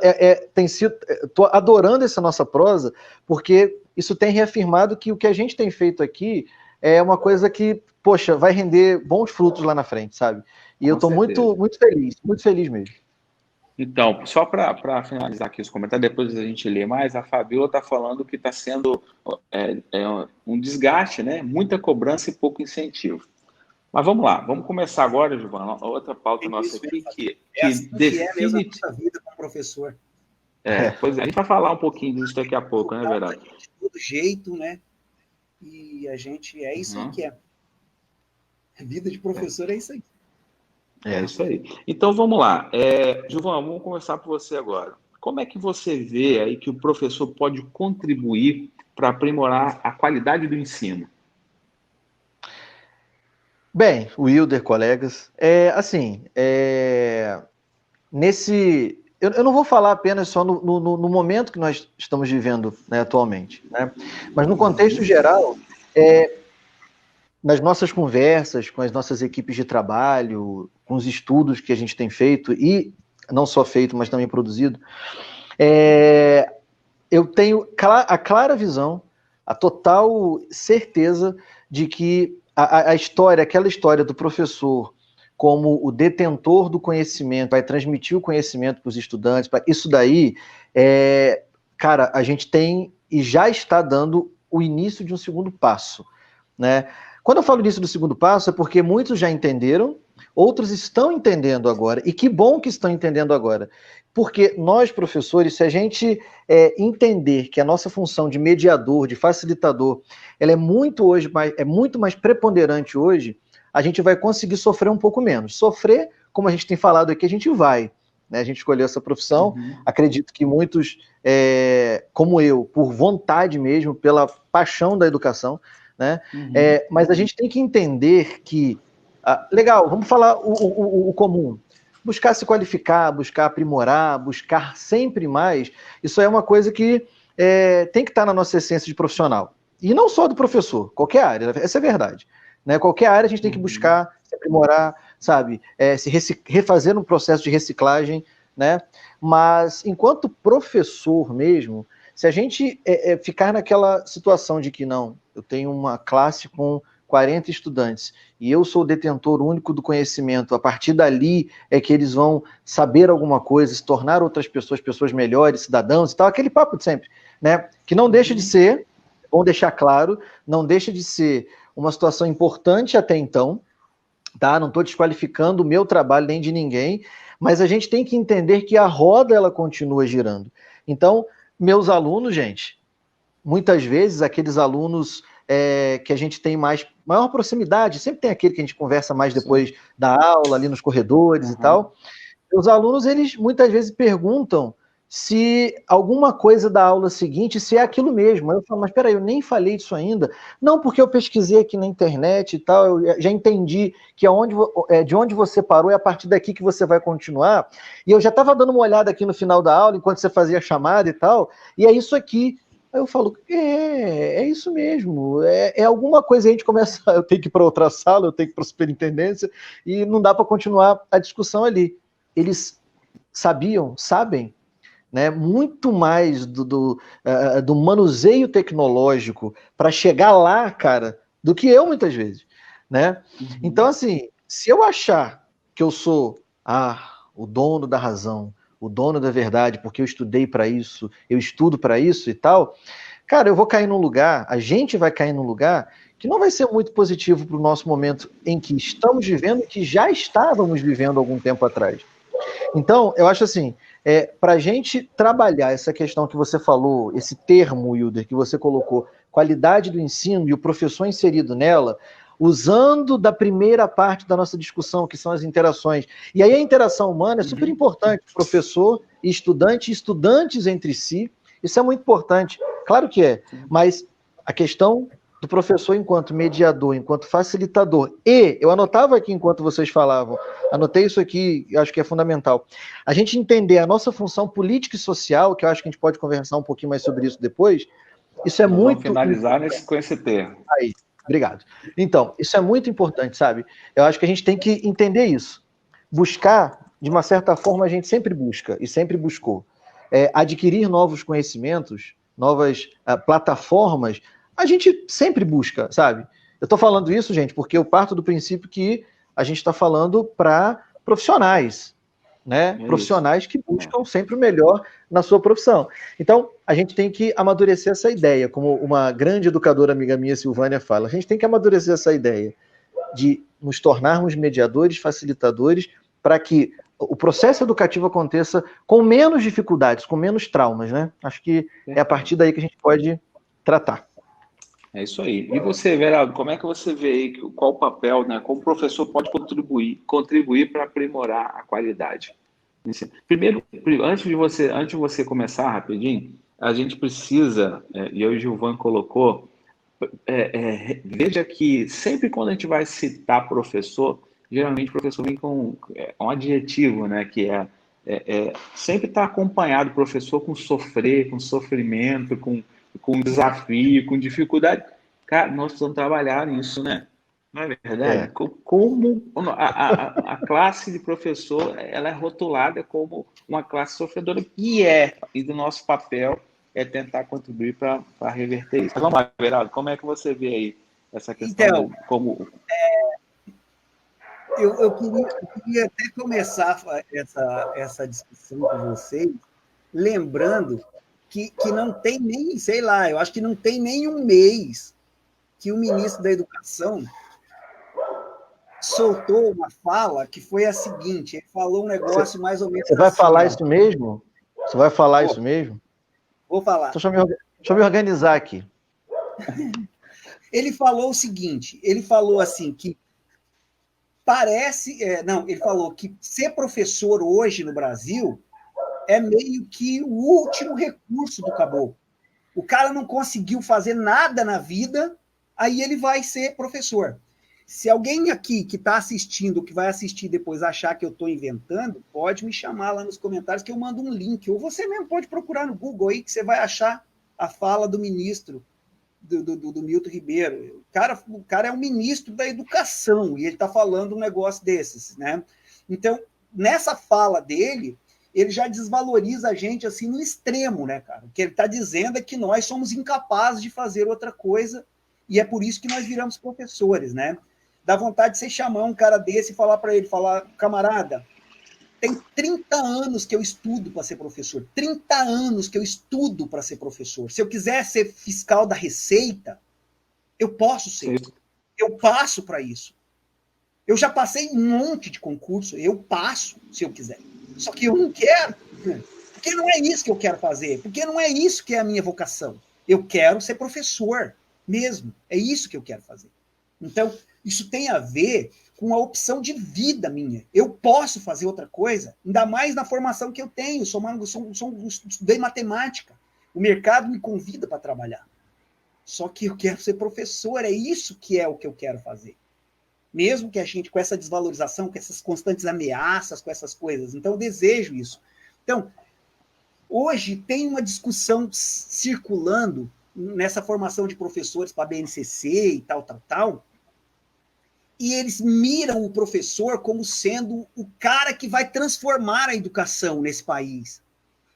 tem sido... Estou adorando essa nossa prosa, porque isso tem reafirmado que o que a gente tem feito aqui é uma coisa que, poxa, vai render bons frutos lá na frente, sabe? E eu estou muito feliz mesmo. Então, só para finalizar aqui os comentários, depois a gente lê mais, a Fabíola está falando que está sendo um desgaste, né? Muita cobrança e pouco incentivo. Mas vamos lá, vamos começar agora, Giovana, outra pauta nossa aqui, que define... a vida com o professor. Pois é, a gente vai falar um pouquinho disso daqui a pouco, né, verdade? De todo jeito, né? E a gente, isso aí que é. A vida de professor é isso aí. É isso aí. Então, vamos lá. Giovana, vamos começar por você agora. Como é que você vê aí que o professor pode contribuir para aprimorar a qualidade do ensino? Bem, Wilder, colegas, eu não vou falar apenas só no momento que nós estamos vivendo, né, atualmente, né? Mas no contexto geral, nas nossas conversas com as nossas equipes de trabalho, com os estudos que a gente tem feito, e não só feito, mas também produzido, eu tenho a clara visão, a total certeza de que aquela história do professor como o detentor do conhecimento, vai transmitir o conhecimento para os estudantes, isso daí, cara, a gente tem e já está dando o início de um segundo passo, né? Quando eu falo início do segundo passo, é porque muitos já entenderam, outros estão entendendo agora, e que bom que estão entendendo agora, porque nós, professores, se a gente entender que a nossa função de mediador, de facilitador, ela é muito mais preponderante hoje, a gente vai conseguir sofrer um pouco menos. Sofrer, como a gente tem falado aqui, a gente vai, né? A gente escolheu essa profissão, acredito que muitos, como eu, por vontade mesmo, pela paixão da educação, né? Mas a gente tem que entender que, legal, vamos falar o comum, buscar se qualificar, buscar aprimorar, buscar sempre mais, isso é uma coisa que tem que estar na nossa essência de profissional. E não só do professor, qualquer área, essa é a verdade. Né? Qualquer área a gente tem que buscar se aprimorar, sabe? Refazer um processo de reciclagem, né? Mas enquanto professor mesmo, Se a gente ficar naquela situação de que não, eu tenho uma classe com 40 estudantes e eu sou o detentor único do conhecimento, a partir dali é que eles vão saber alguma coisa, se tornar outras pessoas, pessoas melhores, cidadãos e tal, aquele papo de sempre, né? Que não deixa de ser, vamos deixar claro, não deixa de ser uma situação importante até então, tá? Não estou desqualificando o meu trabalho nem de ninguém, mas a gente tem que entender que a roda ela continua girando. Então, meus alunos, gente, muitas vezes aqueles alunos que a gente tem maior proximidade, sempre tem aquele que a gente conversa mais depois da aula, ali nos corredores e tal. Os alunos, eles muitas vezes perguntam se alguma coisa da aula seguinte, se é aquilo mesmo. Aí eu falo, mas peraí, eu nem falei disso ainda. Não, porque eu pesquisei aqui na internet e tal, eu já entendi que de onde você parou é a partir daqui que você vai continuar. E eu já estava dando uma olhada aqui no final da aula, enquanto você fazia a chamada e tal, e é isso aqui. Aí eu falo, é isso mesmo, é alguma coisa, a gente começa, eu tenho que ir para outra sala, eu tenho que ir para a superintendência, e não dá para continuar a discussão ali. Eles sabem, né, muito mais do manuseio tecnológico para chegar lá, cara, do que eu muitas vezes, né? Então, assim, se eu achar que eu sou o dono da razão, o dono da verdade, porque eu estudei para isso, eu estudo para isso e tal, cara, eu vou cair num lugar, a gente vai cair num lugar que não vai ser muito positivo para o nosso momento em que estamos vivendo, que já estávamos vivendo algum tempo atrás. Então, eu acho assim, para a gente trabalhar essa questão que você falou, esse termo, Wilder, que você colocou, qualidade do ensino e o professor inserido nela, usando da primeira parte da nossa discussão, que são as interações. E aí a interação humana é super importante, professor e estudante, estudantes entre si, isso é muito importante, claro que é, mas a questão do professor enquanto mediador, enquanto facilitador, e eu anotava aqui enquanto vocês falavam, anotei isso aqui, acho que é fundamental, a gente entender a nossa função política e social, que eu acho que a gente pode conversar um pouquinho mais sobre isso depois, isso é muito... Vamos finalizar com esse termo. Aí, obrigado. Então, isso é muito importante, sabe? Eu acho que a gente tem que entender isso. Buscar, de uma certa forma, a gente sempre busca, e sempre buscou, adquirir novos conhecimentos, novas plataformas, a gente sempre busca, sabe? Eu estou falando isso, gente, porque eu parto do princípio que a gente está falando para profissionais, né? Profissionais que buscam sempre o melhor na sua profissão. Então, a gente tem que amadurecer essa ideia, como uma grande educadora amiga minha, Silvânia, fala, a gente tem que amadurecer essa ideia de nos tornarmos mediadores, facilitadores, para que o processo educativo aconteça com menos dificuldades, com menos traumas, né? Acho que é a partir daí que a gente pode tratar. É isso aí. E você, Everaldo, como é que você vê aí, qual o papel, né? Como o professor pode contribuir para aprimorar a qualidade? Primeiro, antes de você começar rapidinho, a gente precisa, e eu e o Gilvan colocou, veja que sempre quando a gente vai citar professor, geralmente o professor vem com um adjetivo, né? Que sempre está acompanhado o professor com sofrer, com sofrimento, com desafio, com dificuldade. Cara, nós precisamos trabalhar nisso, né? Não é verdade? Como a classe de professor, ela é rotulada como uma classe sofredora, e do nosso papel é tentar contribuir para reverter isso. Vamos lá, Everaldo, como é que você vê aí essa questão? Então, eu queria até começar essa discussão com vocês, lembrando que não tem nem, sei lá, eu acho que não tem nem um mês que o ministro da Educação soltou uma fala que foi a seguinte, ele falou um negócio mais ou menos Você vai falar isso mesmo? Você vai falar isso mesmo? Vou falar. Deixa eu me organizar aqui. Ele falou o seguinte, ele falou assim que ele falou que ser professor hoje no Brasil é meio que o último recurso do caboclo. O cara não conseguiu fazer nada na vida, aí ele vai ser professor. Se alguém aqui que está assistindo, que vai assistir depois, achar que eu estou inventando, pode me chamar lá nos comentários que eu mando um link. Ou você mesmo pode procurar no Google aí, que você vai achar a fala do ministro, do Milton Ribeiro. O cara é um ministro da educação e ele está falando um negócio desses, né? Então, nessa fala dele, ele já desvaloriza a gente assim no extremo, né, cara? O que ele está dizendo é que nós somos incapazes de fazer outra coisa e é por isso que nós viramos professores, né? Dá vontade de você chamar um cara desse e falar para ele, camarada, tem 30 anos que eu estudo para ser professor, 30 anos que eu estudo para ser professor. Se eu quiser ser fiscal da Receita, eu posso ser. Sim. Eu passo para isso. Eu já passei um monte de concurso, eu passo, se eu quiser. Só que eu não quero, porque não é isso que eu quero fazer, porque não é isso que é a minha vocação. Eu quero ser professor mesmo, é isso que eu quero fazer. Então, isso tem a ver com a opção de vida minha. Eu posso fazer outra coisa, ainda mais na formação que eu tenho. Estudei matemática. O mercado me convida para trabalhar. Só que eu quero ser professor, é isso que é o que eu quero fazer. Mesmo que a gente, com essa desvalorização, com essas constantes ameaças, com essas coisas. Então, eu desejo isso. Então, hoje tem uma discussão circulando nessa formação de professores para a BNCC e tal, e eles miram o professor como sendo o cara que vai transformar a educação nesse país.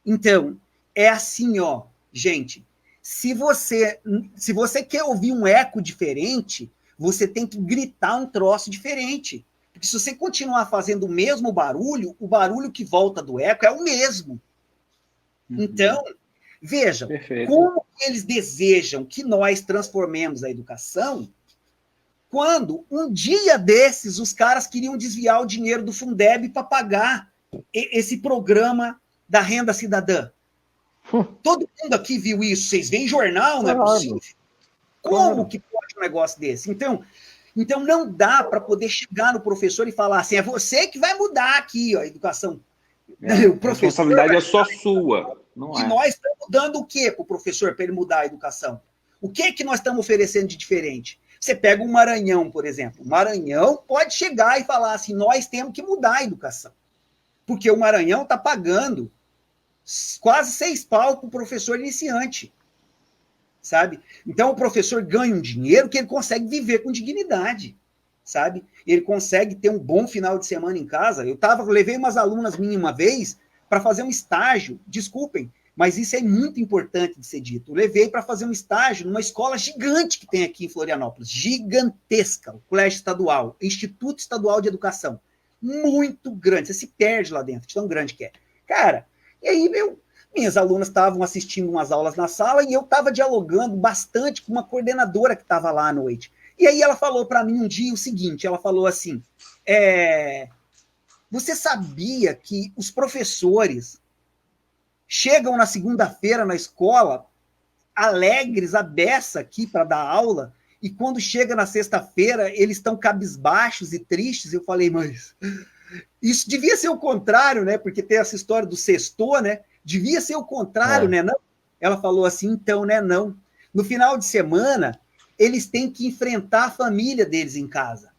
Então, é assim, ó, gente, se você quer ouvir um eco diferente, você tem que gritar um troço diferente. Porque se você continuar fazendo o mesmo barulho, o barulho que volta do eco é o mesmo. Então, vejam, como eles desejam que nós transformemos a educação, quando um dia desses os caras queriam desviar o dinheiro do Fundeb para pagar esse programa da renda cidadã. Todo mundo aqui viu isso. Vocês veem jornal, não é possível? Como que pode um negócio desse? Então não dá para poder chegar no professor e falar assim, é você que vai mudar aqui ó, a educação. A responsabilidade é só sua. Não e nós estamos dando o quê para o professor para ele mudar a educação? O que nós estamos oferecendo de diferente? Você pega um Maranhão, por exemplo. O Maranhão pode chegar e falar assim, nós temos que mudar a educação. Porque o Maranhão está pagando quase 6 pau para o professor iniciante. Sabe? Então, o professor ganha um dinheiro que ele consegue viver com dignidade. Sabe? Ele consegue ter um bom final de semana em casa. Eu levei umas alunas minhas uma vez para fazer um estágio. Desculpem, mas isso é muito importante de ser dito. Eu levei para fazer um estágio numa escola gigante que tem aqui em Florianópolis, gigantesca, o Colégio Estadual, Instituto Estadual de Educação, muito grande, você se perde lá dentro, de tão grande que é. Cara, e aí minhas alunas estavam assistindo umas aulas na sala e eu estava dialogando bastante com uma coordenadora que estava lá à noite. E aí ela falou para mim um dia o seguinte, ela falou assim, você sabia que os professores chegam na segunda-feira na escola, alegres, à beça aqui para dar aula, e quando chega na sexta-feira, eles estão cabisbaixos e tristes. Eu falei, mas isso devia ser o contrário, né? Porque tem essa história do sextou, né? Devia ser o contrário, né? Não? Ela falou assim, então, né? Não. No final de semana, eles têm que enfrentar a família deles em casa.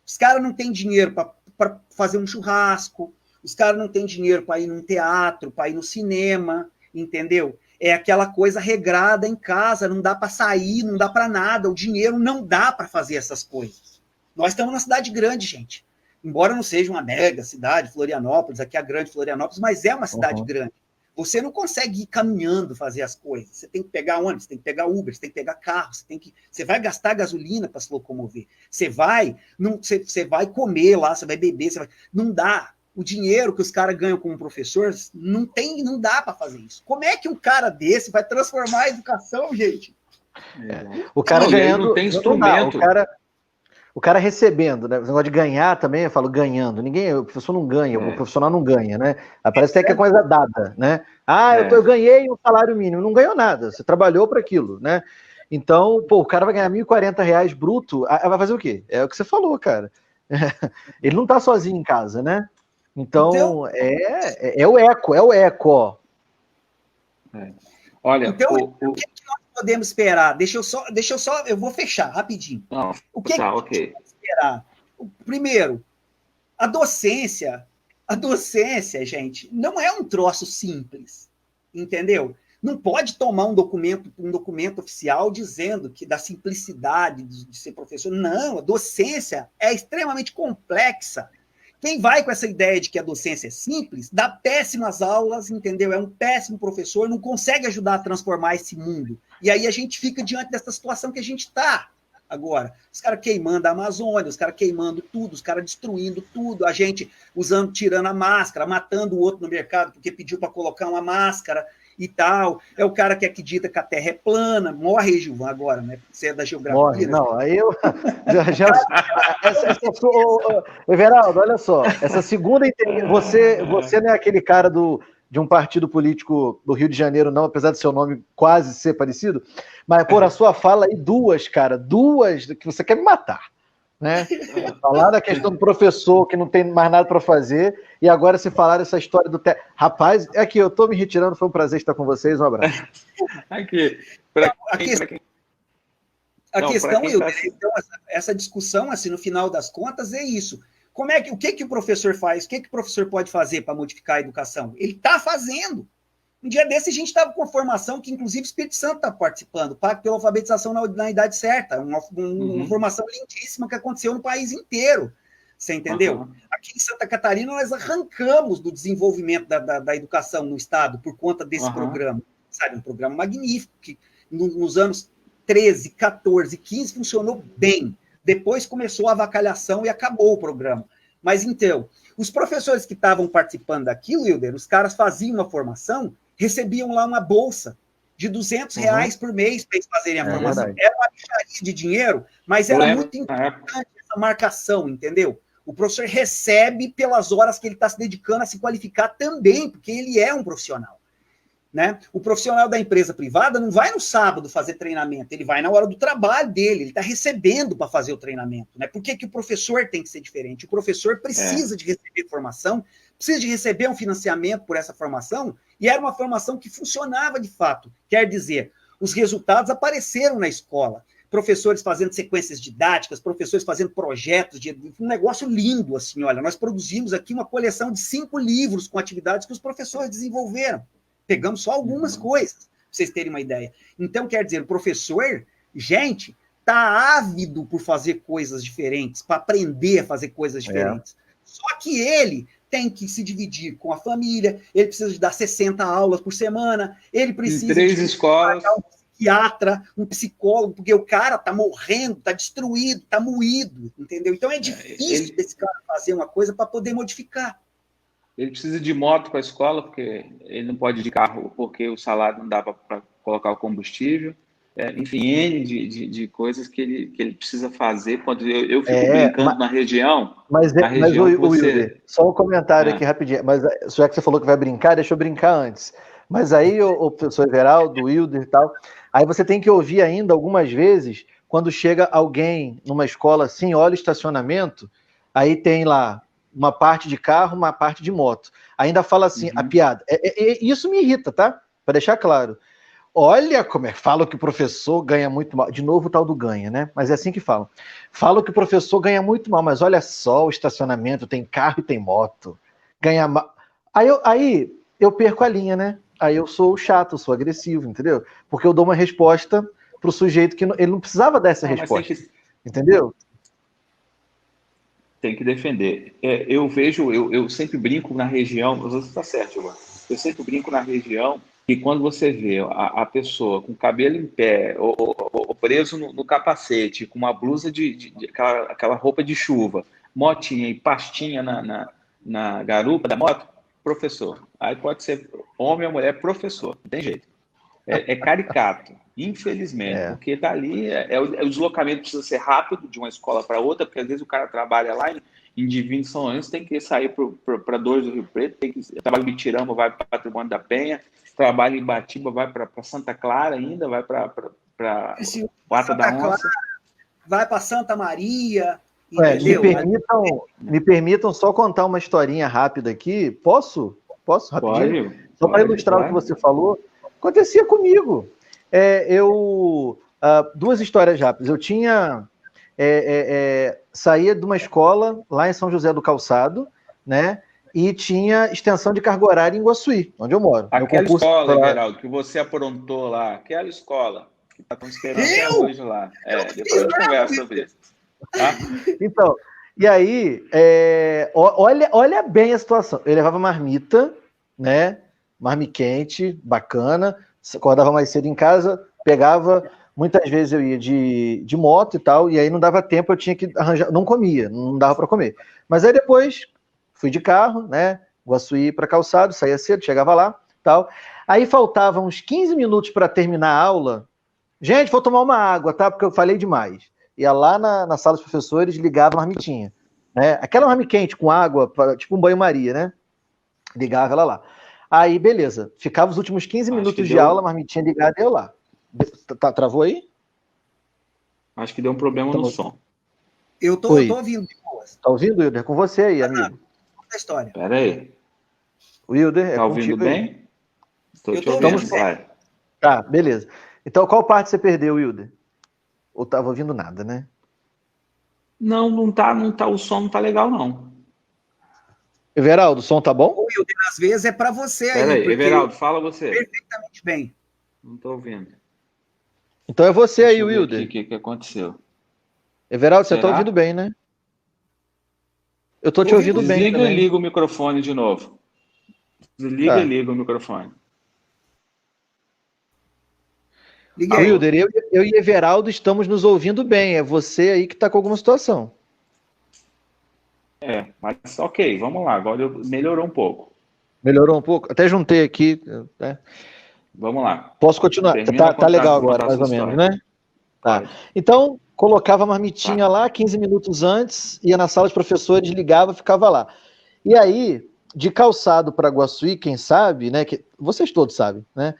Os caras não têm dinheiro para fazer um churrasco, os caras não têm dinheiro para ir num teatro, para ir no cinema, entendeu? É aquela coisa regrada em casa, não dá para sair, não dá para nada, o dinheiro não dá para fazer essas coisas. Nós estamos numa cidade grande, gente. Embora não seja uma mega cidade, Florianópolis, aqui é a grande Florianópolis, mas é uma cidade grande. Você não consegue ir caminhando fazer as coisas. Você tem que pegar ônibus, você tem que pegar Uber, você tem que pegar carro, você vai gastar gasolina para se locomover. Você vai comer lá, você vai beber, não dá. O dinheiro que os caras ganham como professores não dá para fazer isso. Como é que um cara desse vai transformar a educação, gente? O cara ganhando não tem instrumento. O cara recebendo, né? O negócio de ganhar também, eu falo ganhando. O professor não ganha, o profissional não ganha, né? Parece até que é coisa dada, né? Eu ganhei um salário mínimo. Não ganhou nada, você trabalhou para aquilo, né? Então, o cara vai ganhar R$1.040 bruto, vai fazer o quê? É o que você falou, cara. Ele não tá sozinho em casa, né? Então é o eco, ó. Olha, então, o que nós podemos esperar? Deixa eu só, eu vou fechar rapidinho. O que nós podemos esperar? Primeiro, a docência, gente, não é um troço simples, entendeu? Não pode tomar um documento oficial dizendo que da simplicidade de ser professor. Não, a docência é extremamente complexa. Quem vai com essa ideia de que a docência é simples, dá péssimas aulas, entendeu? É um péssimo professor, não consegue ajudar a transformar esse mundo. E aí a gente fica diante dessa situação que a gente está agora. Os caras queimando a Amazônia, os caras queimando tudo, os caras destruindo tudo, a gente tirando a máscara, matando o outro no mercado porque pediu para colocar uma máscara e tal. É o cara que acredita que a Terra é plana. Morre, Gilvan, agora, né? Você é da geografia. Morre, não, aí eu... Everaldo, olha só, essa segunda... Você não é aquele cara de um partido político do Rio de Janeiro, não, apesar do seu nome quase ser parecido, mas por a sua fala aí, duas que você quer me matar, né? Falar da questão do professor que não tem mais nada para fazer, e agora se falar dessa história do... Rapaz, aqui, eu tô me retirando, foi um prazer estar com vocês, um abraço. Aqui, a questão, então, essa discussão, assim, no final das contas, é isso. O que o professor faz? O que o professor pode fazer para modificar a educação? Ele está fazendo. Um dia desse a gente estava com uma formação que, inclusive, o Espírito Santo está participando, Pacto pela Alfabetização na Idade Certa, uma formação lindíssima que aconteceu no país inteiro. Você entendeu? Aqui em Santa Catarina, nós arrancamos do desenvolvimento da educação no Estado por conta desse programa. Sabe, um programa magnífico, que nos anos 13, 14, 15 funcionou bem. Depois começou a avacalhação e acabou o programa. Mas, então, os professores que estavam participando daquilo, Wilder, os caras faziam uma formação, recebiam lá uma bolsa de R$200 por mês para eles fazerem a formação. Verdade. Era uma bicharia de dinheiro, mas era muito importante essa marcação, entendeu? O professor recebe pelas horas que ele está se dedicando a se qualificar também, porque ele é um profissional. Né? O profissional da empresa privada não vai no sábado fazer treinamento, ele vai na hora do trabalho dele, ele está recebendo para fazer o treinamento. Né? Por que o professor tem que ser diferente? O professor precisa de receber formação, precisa de receber um financiamento por essa formação, e era uma formação que funcionava de fato. Quer dizer, os resultados apareceram na escola. Professores fazendo sequências didáticas, professores fazendo projetos, um negócio lindo, assim, olha, nós produzimos aqui uma coleção de 5 livros com atividades que os professores desenvolveram. Pegamos só algumas coisas, para vocês terem uma ideia. Então, quer dizer, o professor, gente, está ávido por fazer coisas diferentes, para aprender a fazer coisas diferentes. Só que ele tem que se dividir com a família, ele precisa de dar 60 aulas por semana, ele precisa de 3 escolas, um psiquiatra, um psicólogo, porque o cara está morrendo, está destruído, está moído, entendeu? Então é difícil desse cara fazer uma coisa para poder modificar. Ele precisa de moto para a escola, porque ele não pode ir de carro, porque o salário não dá para colocar o combustível. Enfim, N de coisas que ele precisa fazer. Quando eu fico brincando na região... Mas Wilder, só um comentário aqui rapidinho. Mas já que você falou que vai brincar, deixa eu brincar antes. Mas aí, o professor Everaldo, o Wilder e tal, aí você tem que ouvir ainda algumas vezes, quando chega alguém numa escola assim, olha o estacionamento, aí tem lá uma parte de carro, uma parte de moto. Ainda fala assim, a piada. Isso me irrita, tá? Para deixar claro. Olha como fala que o professor ganha muito mal. De novo o tal do ganha, né? Mas é assim que falam. Fala que o professor ganha muito mal, mas olha só o estacionamento, tem carro e tem moto. Ganha mal. Aí eu perco a linha, né? Aí eu sou chato, eu sou agressivo, entendeu? Porque eu dou uma resposta pro sujeito que ele não precisava dar essa resposta. Entendeu? Tem que defender. Eu vejo, eu sempre brinco na região, você está certo, Ivan. Eu sempre brinco na região que quando você vê a pessoa com o cabelo em pé, ou preso no capacete, com uma blusa aquela roupa de chuva, motinha e pastinha na garupa da moto, professor. Aí pode ser homem ou mulher, professor, não tem jeito. É caricato, infelizmente, porque está ali, o deslocamento precisa ser rápido de uma escola para outra, porque às vezes o cara trabalha lá em Divino São Lourenço, tem que sair para Dores do Rio Preto, trabalha em Bitirama, vai para o Patrimônio da Penha, trabalha em Batiba, vai para Santa Clara ainda, vai para Pata da Onça. Vai para Santa Maria, entendeu? Me permitam só contar uma historinha rápida aqui, posso rapidinho? Só para ilustrar o que você falou. Acontecia comigo. Duas histórias rápidas. Eu saía de uma escola lá em São José do Calçado, né? E tinha extensão de carga horária em Guaçuí, onde eu moro. Aquela escola, Geraldo, que você aprontou lá, aquela escola que estão esperando até hoje lá. Depois eu converso sobre isso. Tá? Então, E aí, olha bem a situação. Eu levava marmita, né? Marmiquente, bacana. Acordava mais cedo em casa, pegava. Muitas vezes eu ia de moto e tal, e aí não dava tempo, eu tinha que arranjar. Não comia, não dava para comer. Mas aí depois fui de carro, né? Guaçuí para Calçado, saía cedo, chegava lá, tal. Aí faltavam uns 15 minutos para terminar a aula. Gente, vou tomar uma água, tá? Porque eu falei demais. Ia lá na sala dos professores, ligava a marmitinha, né? Aquela marmita quente com água, tipo um banho-maria, né? Ligava ela lá. Aí, beleza. Ficava os últimos 15 minutos de aula, a marmitinha ligada e eu lá. Travou aí? Acho que deu um problema no som. Eu tô ouvindo de boas. Tá ouvindo, Wilder? Com você aí, amigo. Conta a história. Pera aí. Wilder, é tá ouvindo contigo aí. bem? Estou te ouvindo ouvindo, vai. Tá, beleza. Então, qual parte você perdeu, Wilder? Ou tava ouvindo nada, né? Não tá, o som não tá legal, não. Everaldo, o som tá bom? Ô, Wilder, às vezes é para você aí. Pera aí, Everaldo, fala você. Perfeitamente bem. Não tô ouvindo. Então é você Deixa aí, eu ver Wilder. aqui o que aconteceu. Everaldo, você Será? tá ouvindo bem, né? Eu tô te ouvindo bem Desliga também. e liga o microfone de novo. Desliga e liga o microfone. Liga aí. Wilder, eu e Everaldo estamos nos ouvindo bem. É você aí que tá com alguma situação. Mas ok, vamos lá. Agora melhorou um pouco. Melhorou um pouco? Até juntei aqui. Né? Vamos lá. Posso continuar? Tá legal agora, mais ou menos, né? Tá. Então, colocava a marmitinha lá, 15 minutos antes, ia na sala de professores, ligava, ficava lá. E aí, de Calçado para Guaçuí, quem sabe, né? Vocês todos sabem, né?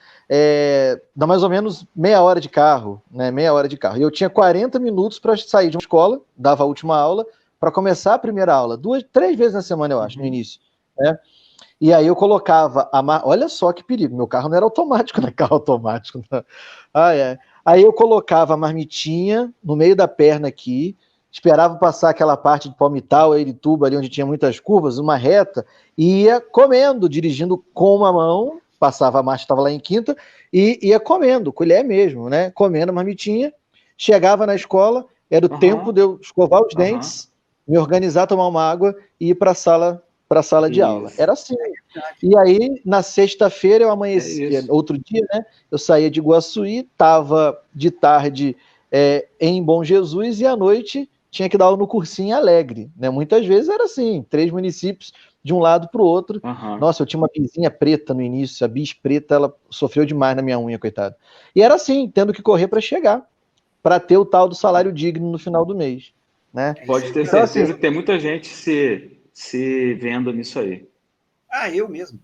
Dá mais ou menos meia hora de carro, né? Meia hora de carro. E eu tinha 40 minutos para sair de uma escola, dava a última aula, para começar a primeira aula. 3 vezes na semana, eu acho, no início. Né? E aí eu colocava olha só que perigo, meu carro não era automático, não é carro automático. Não. Aí eu colocava a marmitinha no meio da perna aqui, esperava passar aquela parte de Palmital, Eirituba, ali onde tinha muitas curvas, uma reta, e ia comendo, dirigindo com uma mão, passava a marcha, estava lá em quinta, e ia comendo, colher mesmo, né? Comendo a marmitinha, chegava na escola, era o tempo de eu escovar os dentes, me organizar, tomar uma água e ir para a sala de aula. Era assim. E aí, na sexta-feira, eu amanhecia, outro dia, né? Eu saía de Guaçuí, estava de tarde em Bom Jesus e à noite tinha que dar aula no cursinho em Alegre. Né? Muitas vezes era assim, 3 municípios de um lado para o outro. Nossa, eu tinha uma bizinha preta no início, a bis preta, ela sofreu demais na minha unha, coitada. E era assim, tendo que correr para chegar, para ter o tal do salário digno no final do mês. Né? Pode ter então, certeza assim, que tem muita gente se vendo nisso aí. Eu mesmo.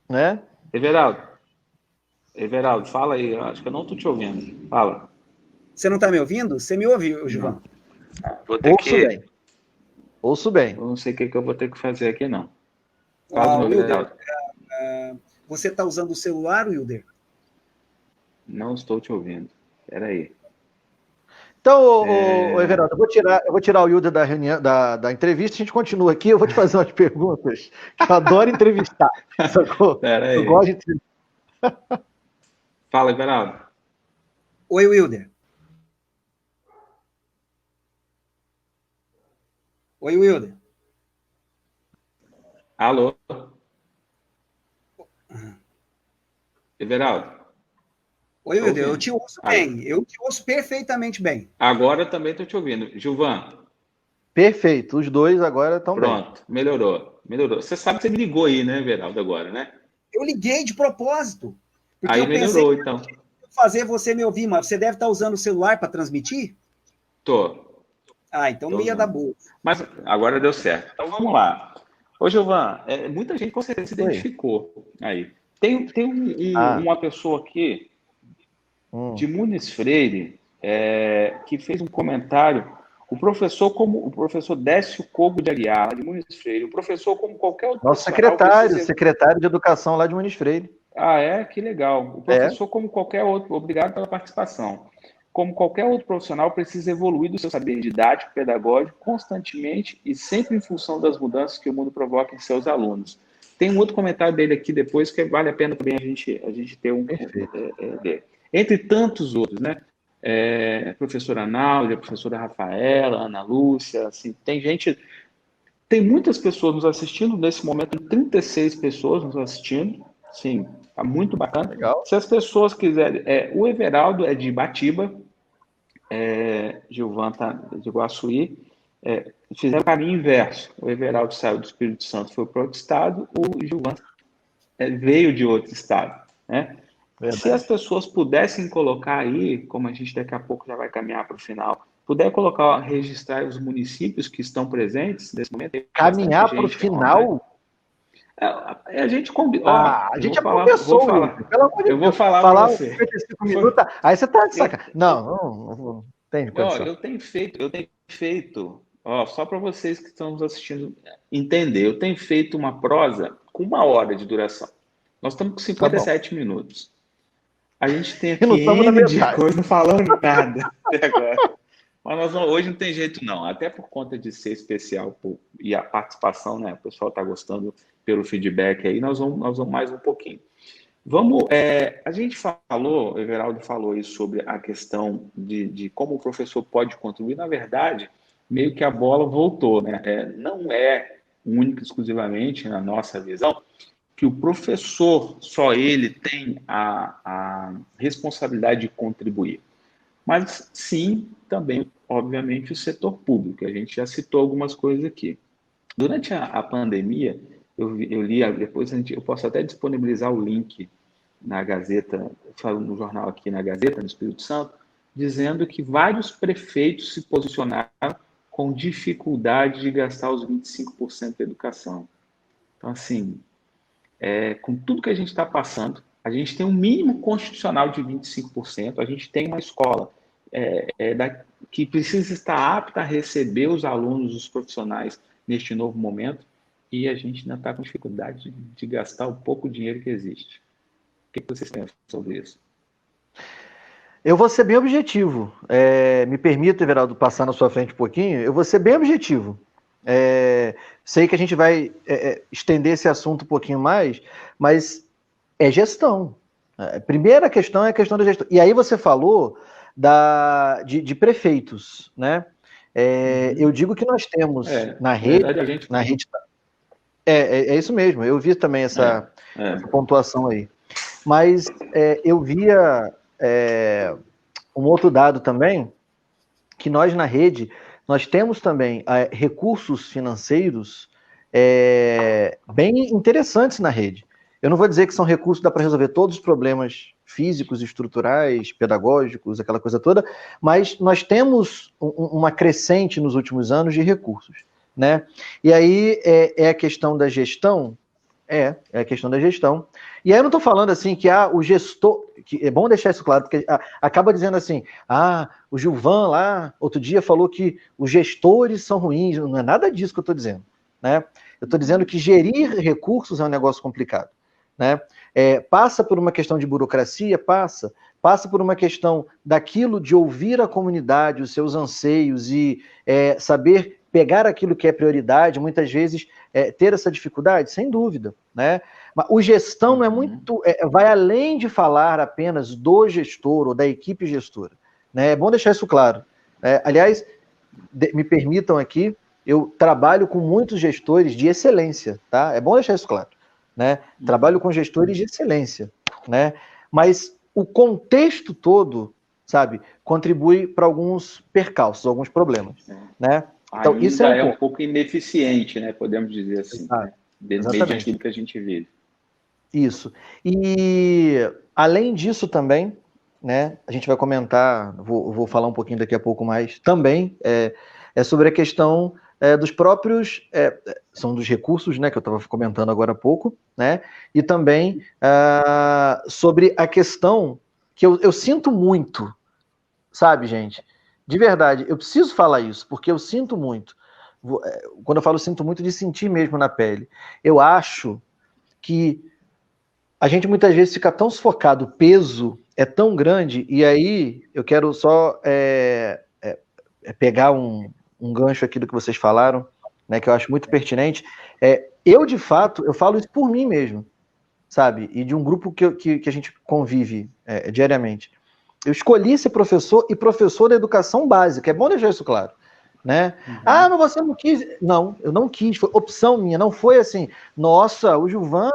Né? Everaldo, fala aí. Acho que eu não estou te ouvindo. Fala. Você não está me ouvindo? Você me ouviu, Gilvan? Ouço bem. Eu não sei o que eu vou ter que fazer aqui, não. Fala, Wilder. Você está usando o celular, Wilder? Não estou te ouvindo. Espera aí. Então, Everaldo, eu vou tirar o Wilder da reunião, da entrevista, a gente continua aqui, eu vou te fazer umas perguntas, que eu adoro entrevistar. Pera aí. Eu gosto de entrevistar. Fala, Everaldo. Oi, Wilder. Oi, Wilder. Alô? Everaldo. Oi, Wilder, eu te ouço bem. Eu te ouço perfeitamente bem. Agora também estou te ouvindo. Gilvan. Perfeito, os dois agora estão bem. Pronto, melhorou. Você sabe que você me ligou aí, né, Everaldo, agora, né? Eu liguei de propósito. Aí eu melhorou, então. Fazer você me ouvir, mas você deve estar usando o celular para transmitir? Tô. Então não ia dar boa. Mas agora deu certo. Então vamos lá. Ô, Gilvan, muita gente com certeza se identificou aí. Tem uma pessoa aqui de Muniz Freire que fez um comentário. O professor Décio Cogo de Aguiar, lá de Muniz Freire, o professor como qualquer outro nosso secretário de Educação lá de Muniz Freire. Que legal. O professor, como qualquer outro, obrigado pela participação. Como qualquer outro profissional, precisa evoluir do seu saber didático, pedagógico, constantemente e sempre em função das mudanças que o mundo provoca em seus alunos. Tem um outro comentário dele aqui depois que vale a pena também a gente ter um... Entre tantos outros, né? Professora Náudia, professora Rafaela, Ana Lúcia, assim, tem muitas pessoas nos assistindo, nesse momento tem 36 pessoas nos assistindo, sim, tá muito bacana. Legal. Se as pessoas quiserem, o Everaldo é de Ibatiba, Gilvan tá de Iguaçuí, fizeram o caminho inverso. O Everaldo saiu do Espírito Santo, foi para outro estado, o Gilvan veio de outro estado, né? Verdade. Se as pessoas pudessem colocar aí, como a gente daqui a pouco já vai caminhar para o final, puder colocar, registrar os municípios que estão presentes nesse momento. Caminhar para o final? A gente combina. A gente é professor, pelo amor de Deus. Eu vou falar para você. 55 minutos, aí você tá de sacanagem. Não tem condição. Eu tenho feito, só para vocês que estão nos assistindo entender, eu tenho feito uma prosa com 1 hora de duração. Nós estamos com 57 minutos. A gente tem aqui N de coisa, não falando nada até agora. Mas hoje não tem jeito, não. Até por conta de ser especial e a participação, né? O pessoal está gostando pelo feedback aí, nós vamos mais um pouquinho. A gente falou, o Everaldo falou aí sobre a questão de como o professor pode contribuir. Na verdade, meio que a bola voltou, né? Não é única e exclusivamente, na nossa visão, que o professor, só ele tem a responsabilidade de contribuir. Mas sim, também, obviamente, o setor público. A gente já citou algumas coisas aqui. Durante a pandemia, eu li, depois eu posso até disponibilizar o link na Gazeta, no jornal aqui na Gazeta, no Espírito Santo, dizendo que vários prefeitos se posicionaram com dificuldade de gastar os 25% da educação. Então, assim, com tudo que a gente está passando, a gente tem um mínimo constitucional de 25%, a gente tem uma escola que precisa estar apta a receber os alunos, os profissionais, neste novo momento, e a gente ainda está com dificuldade de gastar o pouco dinheiro que existe. O que vocês pensam sobre isso? Eu vou ser bem objetivo. Me permita, Everaldo, passar na sua frente um pouquinho. Eu vou ser bem objetivo. Sei que a gente vai estender esse assunto um pouquinho mais, mas é gestão. A primeira questão é a questão da gestão. E aí você falou de prefeitos, né? Eu digo que nós temos na rede... É isso mesmo, eu vi também essa pontuação aí. Mas eu via um outro dado também, que nós na rede, nós temos também recursos financeiros bem interessantes na rede. Eu não vou dizer que são recursos que dá para resolver todos os problemas físicos, estruturais, pedagógicos, aquela coisa toda, mas nós temos uma crescente nos últimos anos de recursos, né? E aí é a questão da gestão, é a questão da gestão. E aí eu não estou falando assim que o gestor, que é bom deixar isso claro, porque acaba dizendo assim, o Gilvan lá, outro dia falou que os gestores são ruins, não é nada disso que eu estou dizendo, né? Eu estou dizendo que gerir recursos é um negócio complicado, né? Passa por uma questão de burocracia, passa por uma questão daquilo de ouvir a comunidade, os seus anseios e saber pegar aquilo que é prioridade, muitas vezes ter essa dificuldade, sem dúvida, né? Mas o gestão não é muito, vai além de falar apenas do gestor ou da equipe gestora, né? É bom deixar isso claro. Aliás, me permitam aqui, eu trabalho com muitos gestores de excelência, tá? É bom deixar isso claro, né? Trabalho com gestores de excelência, né? Mas o contexto todo, sabe, contribui para alguns percalços, alguns problemas, né? Então, isso é um pouco ineficiente, né? Podemos dizer assim, mediante aquilo que a gente vive. Isso. E além disso também, né? A gente vai comentar, vou falar um pouquinho daqui a pouco mais, também sobre a questão dos próprios, são dos recursos, né, que eu estava comentando agora há pouco, né, e também sobre a questão que eu sinto muito, sabe, gente? De verdade, eu preciso falar isso, porque eu sinto muito. Quando eu falo sinto muito, de sentir mesmo na pele. Eu acho que a gente muitas vezes fica tão sufocado, o peso é tão grande, e aí eu quero só pegar um gancho aqui do que vocês falaram, né, que eu acho muito pertinente. Eu, de fato, eu falo isso por mim mesmo, sabe? E de um grupo que a gente convive diariamente. Eu escolhi ser professor e professor da educação básica. É bom deixar isso claro. Né? Ah, mas você não quis. Não, eu não quis, foi opção minha, não foi assim, nossa, o Gilvan,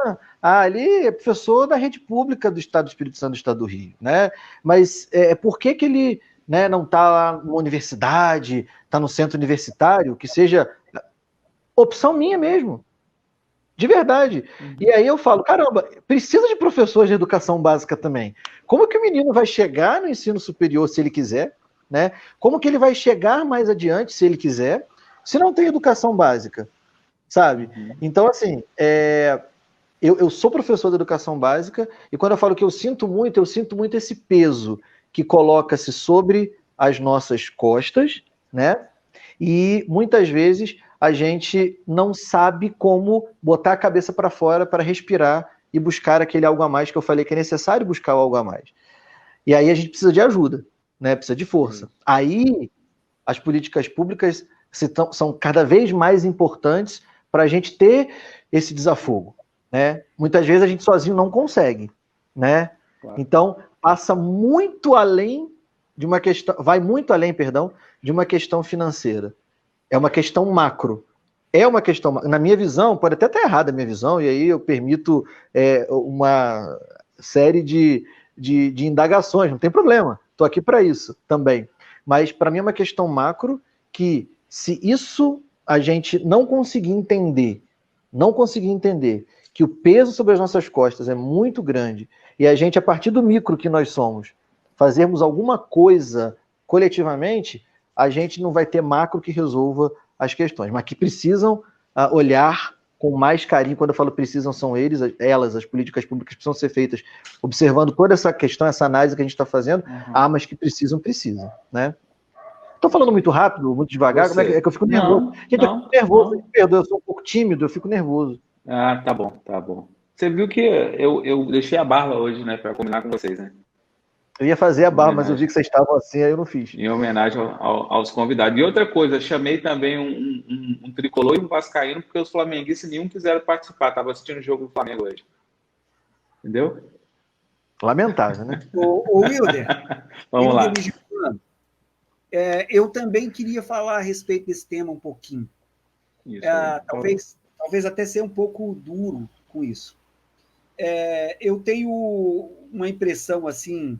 ele é professor da rede pública do Estado do Espírito Santo, do Estado do Rio, né? Mas por que ele, né, não está lá numa universidade, está no centro universitário, que seja opção minha mesmo, de verdade. E aí eu falo, caramba, precisa de professores de educação básica também. Como que o menino vai chegar no ensino superior se ele quiser? Né? Como que ele vai chegar mais adiante, se ele quiser, se não tem educação básica, sabe? Então, assim, eu sou professor de educação básica e quando eu falo que eu sinto muito esse peso que coloca-se sobre as nossas costas, né? E muitas vezes a gente não sabe como botar a cabeça para fora para respirar e buscar aquele algo a mais que eu falei que é necessário buscar o algo a mais. E aí a gente precisa de ajuda. Né, precisa de força. Aí as políticas públicas são cada vez mais importantes para a gente ter esse desafogo. Né? Muitas vezes a gente sozinho não consegue. Né? Claro. Então, passa muito além de uma questão, vai muito além, perdão, de uma questão financeira. É uma questão macro. É uma questão, na minha visão, pode até estar errada a minha visão, e aí eu permito uma série de indagações, não tem problema. Estou aqui para isso também. Mas, para mim, é uma questão macro que, se isso a gente não conseguir entender que o peso sobre as nossas costas é muito grande e a gente, a partir do micro que nós somos, fazermos alguma coisa coletivamente, a gente não vai ter macro que resolva as questões, mas que precisam olhar com mais carinho. Quando eu falo precisam, são elas, as políticas públicas precisam ser feitas observando toda essa questão, essa análise que a gente está fazendo, mas que precisam, né? Estou falando muito rápido, muito devagar, como é que eu fico nervoso? Gente, eu fico nervoso, me perdoa, eu sou um pouco tímido, eu fico nervoso. Ah, tá bom, tá bom. Você viu que eu deixei a barba hoje, né, para combinar com vocês, né? Eu ia fazer a barba, mas eu vi que vocês estavam assim, aí eu não fiz. Em homenagem aos convidados. E outra coisa, chamei também um tricolor e um vascaíno, porque os flamenguistas nenhum quiseram participar. Estava assistindo o jogo do Flamengo hoje. Entendeu? Lamentável, né? Ô Wilder, vamos lá. Eu também queria falar a respeito desse tema um pouquinho. Isso, talvez até ser um pouco duro com isso. Eu tenho uma impressão, assim,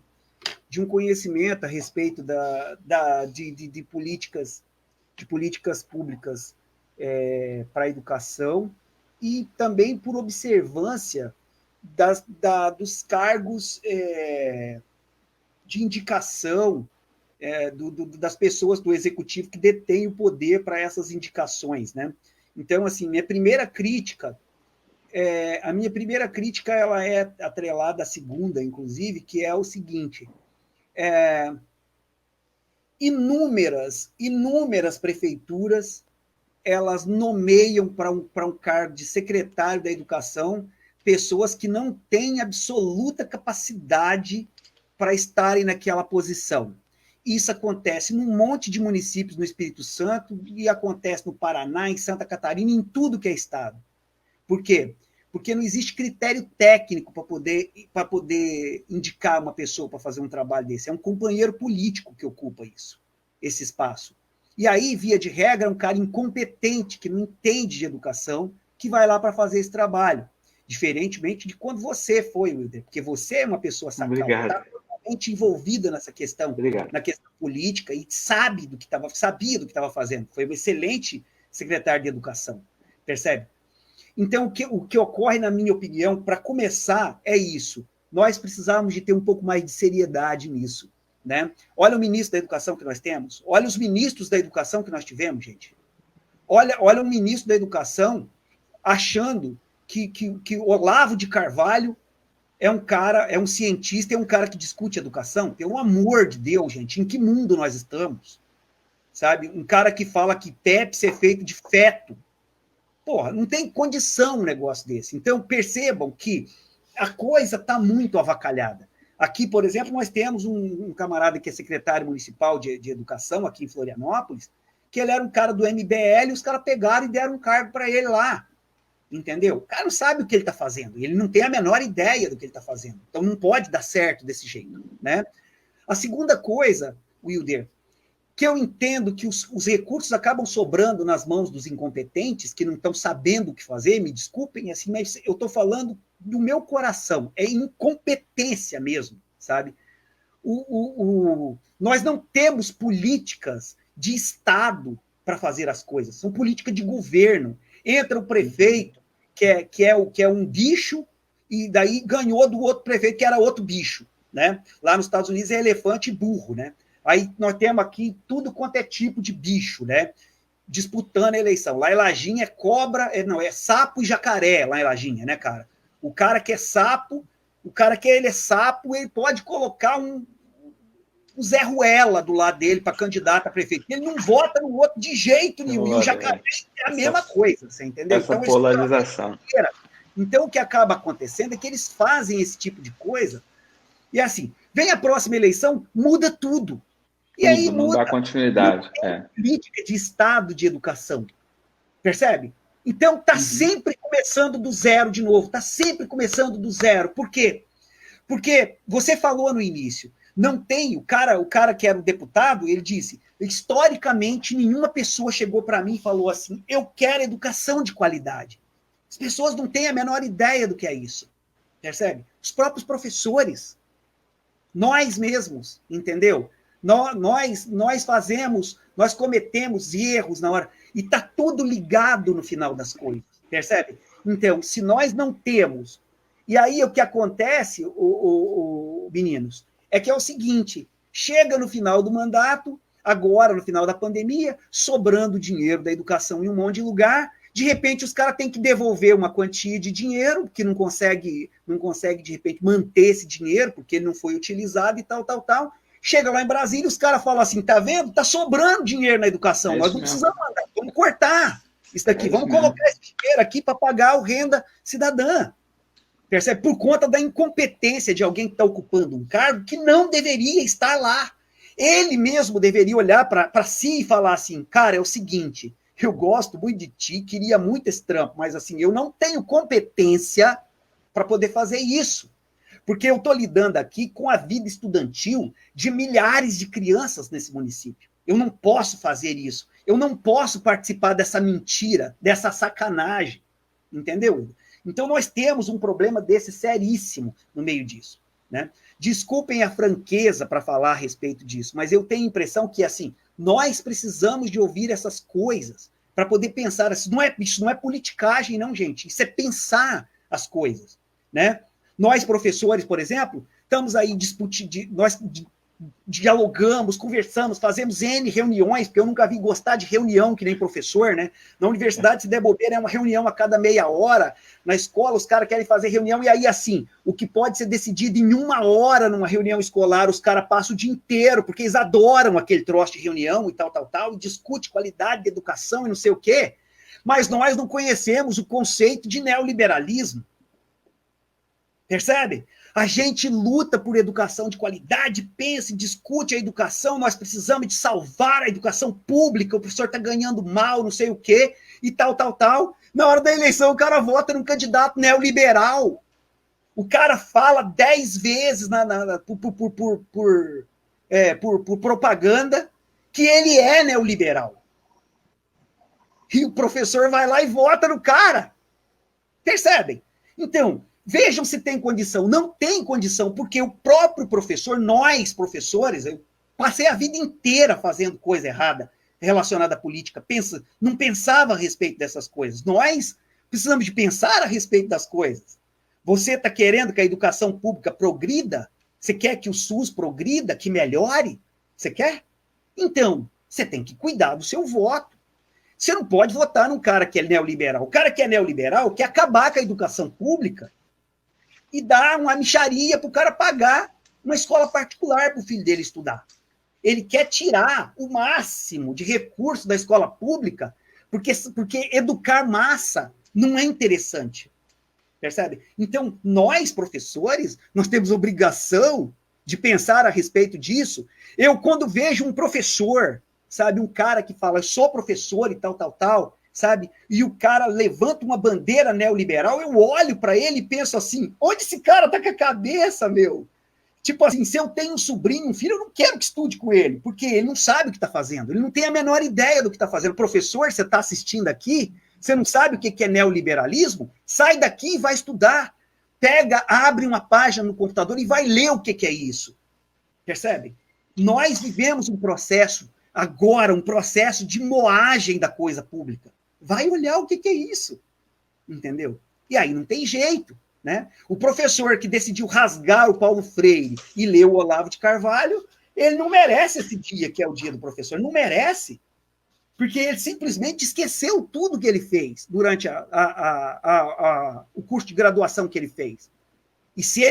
de um conhecimento a respeito de políticas públicas para a educação e também por observância dos cargos de indicação das pessoas do executivo que detêm o poder para essas indicações, né? Então, assim, a minha primeira crítica ela é atrelada à segunda, inclusive, que é o seguinte: inúmeras prefeituras elas nomeiam para um cargo de secretário da educação pessoas que não têm absoluta capacidade para estarem naquela posição. Isso acontece num monte de municípios no Espírito Santo e acontece no Paraná, em Santa Catarina, em tudo que é estado. Por quê? Porque não existe critério técnico para poder indicar uma pessoa para fazer um trabalho desse. É um companheiro político que ocupa esse espaço. E aí, via de regra, é um cara incompetente, que não entende de educação, que vai lá para fazer esse trabalho. Diferentemente de quando você foi, Wilder, porque você é uma pessoa sacral, está totalmente envolvida nessa questão, na questão política, e sabia do que estava fazendo. Foi um excelente secretário de educação, percebe? Então, o que ocorre, na minha opinião, para começar, é isso. Nós precisamos de ter um pouco mais de seriedade nisso. Né? Olha o ministro da educação que nós temos. Olha os ministros da educação que nós tivemos, gente. Olha o ministro da educação achando que Olavo de Carvalho é um cientista, é um cara que discute educação. Pelo amor de Deus, gente, em que mundo nós estamos? Sabe? Um cara que fala que Pepsi é feito de feto. Porra, não tem condição um negócio desse. Então, percebam que a coisa está muito avacalhada. Aqui, por exemplo, nós temos um camarada que é secretário municipal de educação aqui em Florianópolis, que ele era um cara do MBL, e os caras pegaram e deram um cargo para ele lá. Entendeu? O cara não sabe o que ele está fazendo, ele não tem a menor ideia do que ele está fazendo. Então, não pode dar certo desse jeito. Né? A segunda coisa, Wilder, que eu entendo que os recursos acabam sobrando nas mãos dos incompetentes, que não estão sabendo o que fazer, me desculpem, assim, mas eu estou falando do meu coração, é incompetência mesmo, sabe? Nós não temos políticas de Estado para fazer as coisas, são políticas de governo. Entra o prefeito, que é um bicho, e daí ganhou do outro prefeito, que era outro bicho, né? Lá nos Estados Unidos é elefante e burro, né? Aí nós temos aqui tudo quanto é tipo de bicho, né? Disputando a eleição. Lá em Lajinha é cobra, é sapo e jacaré lá em Lajinha, né, cara? O cara que é sapo, ele é sapo, ele pode colocar um Zé Ruela do lado dele para candidato a prefeito. Ele não vota no outro de jeito nenhum. E o jacaré é a mesma coisa, você entendeu? Essa então, polarização. Então, o que acaba acontecendo é que eles fazem esse tipo de coisa e assim, vem a próxima eleição, muda tudo. E aí não muda. Dá continuidade. Política de Estado de educação. Percebe? Então, está sempre começando do zero de novo. Está sempre começando do zero. Por quê? Porque você falou no início, não tem, o cara que era o deputado, ele disse, historicamente, nenhuma pessoa chegou para mim e falou assim, eu quero educação de qualidade. As pessoas não têm a menor ideia do que é isso. Percebe? Os próprios professores, nós mesmos, entendeu? Nós cometemos erros na hora, e está tudo ligado no final das coisas, percebe? Então, se nós não temos, e aí o que acontece, meninos, é que é o seguinte, chega no final do mandato, agora no final da pandemia, sobrando dinheiro da educação em um monte de lugar, de repente os caras têm que devolver uma quantia de dinheiro, que não consegue de repente manter esse dinheiro, porque ele não foi utilizado e tal. Chega lá em Brasília, os caras falam assim, tá vendo? Tá sobrando dinheiro na educação, nós não precisamos mandar, vamos cortar isso daqui, vamos colocar esse dinheiro aqui para pagar o renda cidadã. Percebe? Por conta da incompetência de alguém que está ocupando um cargo que não deveria estar lá. Ele mesmo deveria olhar para si e falar assim, cara, é o seguinte, eu gosto muito de ti, queria muito esse trampo, mas assim, eu não tenho competência para poder fazer isso. Porque eu estou lidando aqui com a vida estudantil de milhares de crianças nesse município. Eu não posso fazer isso. Eu não posso participar dessa mentira, dessa sacanagem. Entendeu? Então, nós temos um problema desse seríssimo no meio disso. Né? Desculpem a franqueza para falar a respeito disso, mas eu tenho a impressão que, assim, nós precisamos de ouvir essas coisas para poder pensar. Isso não é politicagem, não, gente. Isso é pensar as coisas. Né? Nós, professores, por exemplo, estamos aí discutindo, nós dialogamos, conversamos, fazemos N reuniões, porque eu nunca vi gostar de reunião que nem professor, né? Na universidade, se der bobeira, é uma reunião a cada meia hora. Na escola, os caras querem fazer reunião, e aí, assim, o que pode ser decidido em 1 hora numa reunião escolar, os caras passam o dia inteiro, porque eles adoram aquele troço de reunião e tal, e discute qualidade de educação e não sei o quê, mas nós não conhecemos o conceito de neoliberalismo. Percebe? A gente luta por educação de qualidade, pensa e discute a educação, nós precisamos de salvar a educação pública, o professor está ganhando mal, não sei o quê, e tal. Na hora da eleição, o cara vota num candidato neoliberal. O cara fala 10 vezes por propaganda que ele é neoliberal. E o professor vai lá e vota no cara. Percebem? Então, vejam se tem condição. Não tem condição, porque o próprio professor, nós, professores, eu passei a vida inteira fazendo coisa errada relacionada à política. Não pensava a respeito dessas coisas. Nós precisamos de pensar a respeito das coisas. Você está querendo que a educação pública progrida? Você quer que o SUS progrida, que melhore? Você quer? Então, você tem que cuidar do seu voto. Você não pode votar num cara que é neoliberal. O cara que é neoliberal quer acabar com a educação pública e dar uma mixaria para o cara pagar uma escola particular para o filho dele estudar. Ele quer tirar o máximo de recurso da escola pública, porque educar massa não é interessante. Percebe? Então, nós, professores, nós temos obrigação de pensar a respeito disso. Eu, quando vejo um professor, sabe, um cara que fala, eu sou professor e tal, sabe? E o cara levanta uma bandeira neoliberal, eu olho para ele e penso assim, onde esse cara tá com a cabeça, meu? Tipo assim, se eu tenho um sobrinho, um filho, eu não quero que estude com ele, porque ele não sabe o que está fazendo, ele não tem a menor ideia do que está fazendo. Professor, você está assistindo aqui, você não sabe o que é neoliberalismo? Sai daqui e vai estudar. Pega, abre uma página no computador e vai ler o que é isso. Percebe? Nós vivemos um processo, agora, um processo de moagem da coisa pública. Vai olhar o que é isso. Entendeu? E aí não tem jeito. Né? O professor que decidiu rasgar o Paulo Freire e ler o Olavo de Carvalho, ele não merece esse dia, que é o dia do professor, não merece, porque ele simplesmente esqueceu tudo que ele fez durante o curso de graduação que ele fez. E se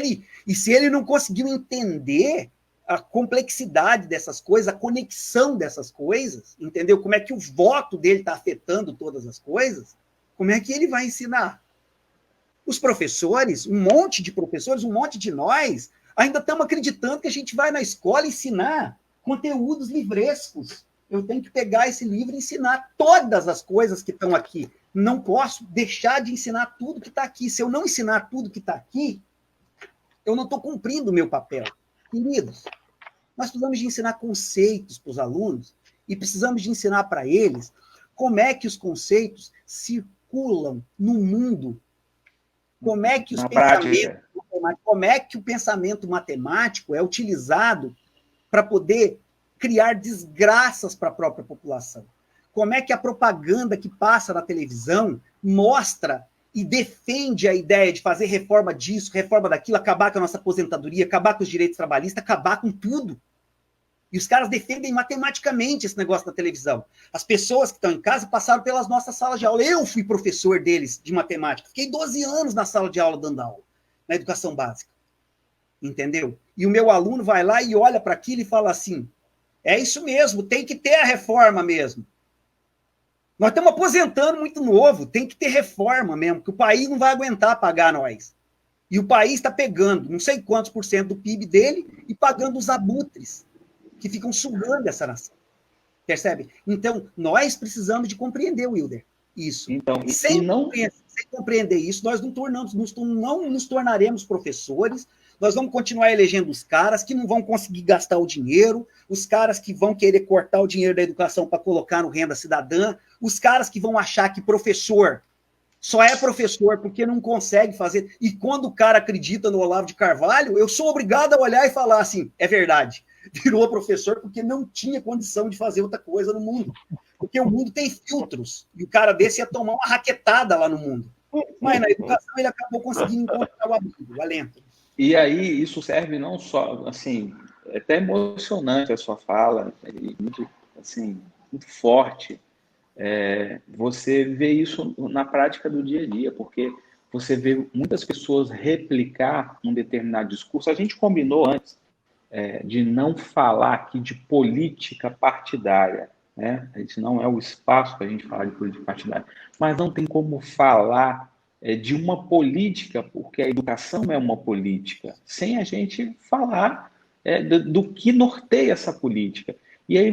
ele não conseguiu entender a complexidade dessas coisas, a conexão dessas coisas, entendeu? Como é que o voto dele está afetando todas as coisas, como é que ele vai ensinar? Os professores, um monte de professores, um monte de nós, ainda estamos acreditando que a gente vai na escola ensinar conteúdos livrescos. Eu tenho que pegar esse livro e ensinar todas as coisas que estão aqui. Não posso deixar de ensinar tudo que está aqui. Se eu não ensinar tudo que está aqui, eu não estou cumprindo o meu papel. Queridos, nós precisamos de ensinar conceitos para os alunos e precisamos de ensinar para eles como é que os conceitos circulam no mundo. Como é que o pensamento matemático é utilizado para poder criar desgraças para a própria população? Como é que a propaganda que passa na televisão mostra e defende a ideia de fazer reforma disso, reforma daquilo, acabar com a nossa aposentadoria, acabar com os direitos trabalhistas, acabar com tudo? E os caras defendem matematicamente esse negócio na televisão. As pessoas que estão em casa passaram pelas nossas salas de aula. Eu fui professor deles de matemática. Fiquei 12 anos na sala de aula dando aula, na educação básica. Entendeu? E o meu aluno vai lá e olha para aquilo e fala assim, é isso mesmo, tem que ter a reforma mesmo. Nós estamos aposentando muito novo, tem que ter reforma mesmo, que o país não vai aguentar pagar nós. E o país está pegando não sei quantos por cento do PIB dele e pagando os abutres que ficam sugando essa nação. Percebe? Então, nós precisamos de compreender, Wilder, isso. Então, sem compreender isso, nós não nos tornaremos professores, nós vamos continuar elegendo os caras que não vão conseguir gastar o dinheiro, os caras que vão querer cortar o dinheiro da educação para colocar no renda cidadã, os caras que vão achar que professor só é professor porque não consegue fazer. E quando o cara acredita no Olavo de Carvalho, eu sou obrigado a olhar e falar assim, é verdade. Virou professor porque não tinha condição de fazer outra coisa no mundo. Porque o mundo tem filtros. E o cara desse ia tomar uma raquetada lá no mundo. Mas na educação ele acabou conseguindo encontrar o abrigo, o alento. E aí isso serve não só, assim, é até emocionante a sua fala, muito, assim, muito forte. Você vê isso na prática do dia a dia, porque você vê muitas pessoas replicar um determinado discurso. A gente combinou antes de não falar aqui de política partidária, né? Esse não é o espaço para a gente falar de política partidária, mas não tem como falar de uma política, porque a educação é uma política, sem a gente falar do que norteia essa política. E aí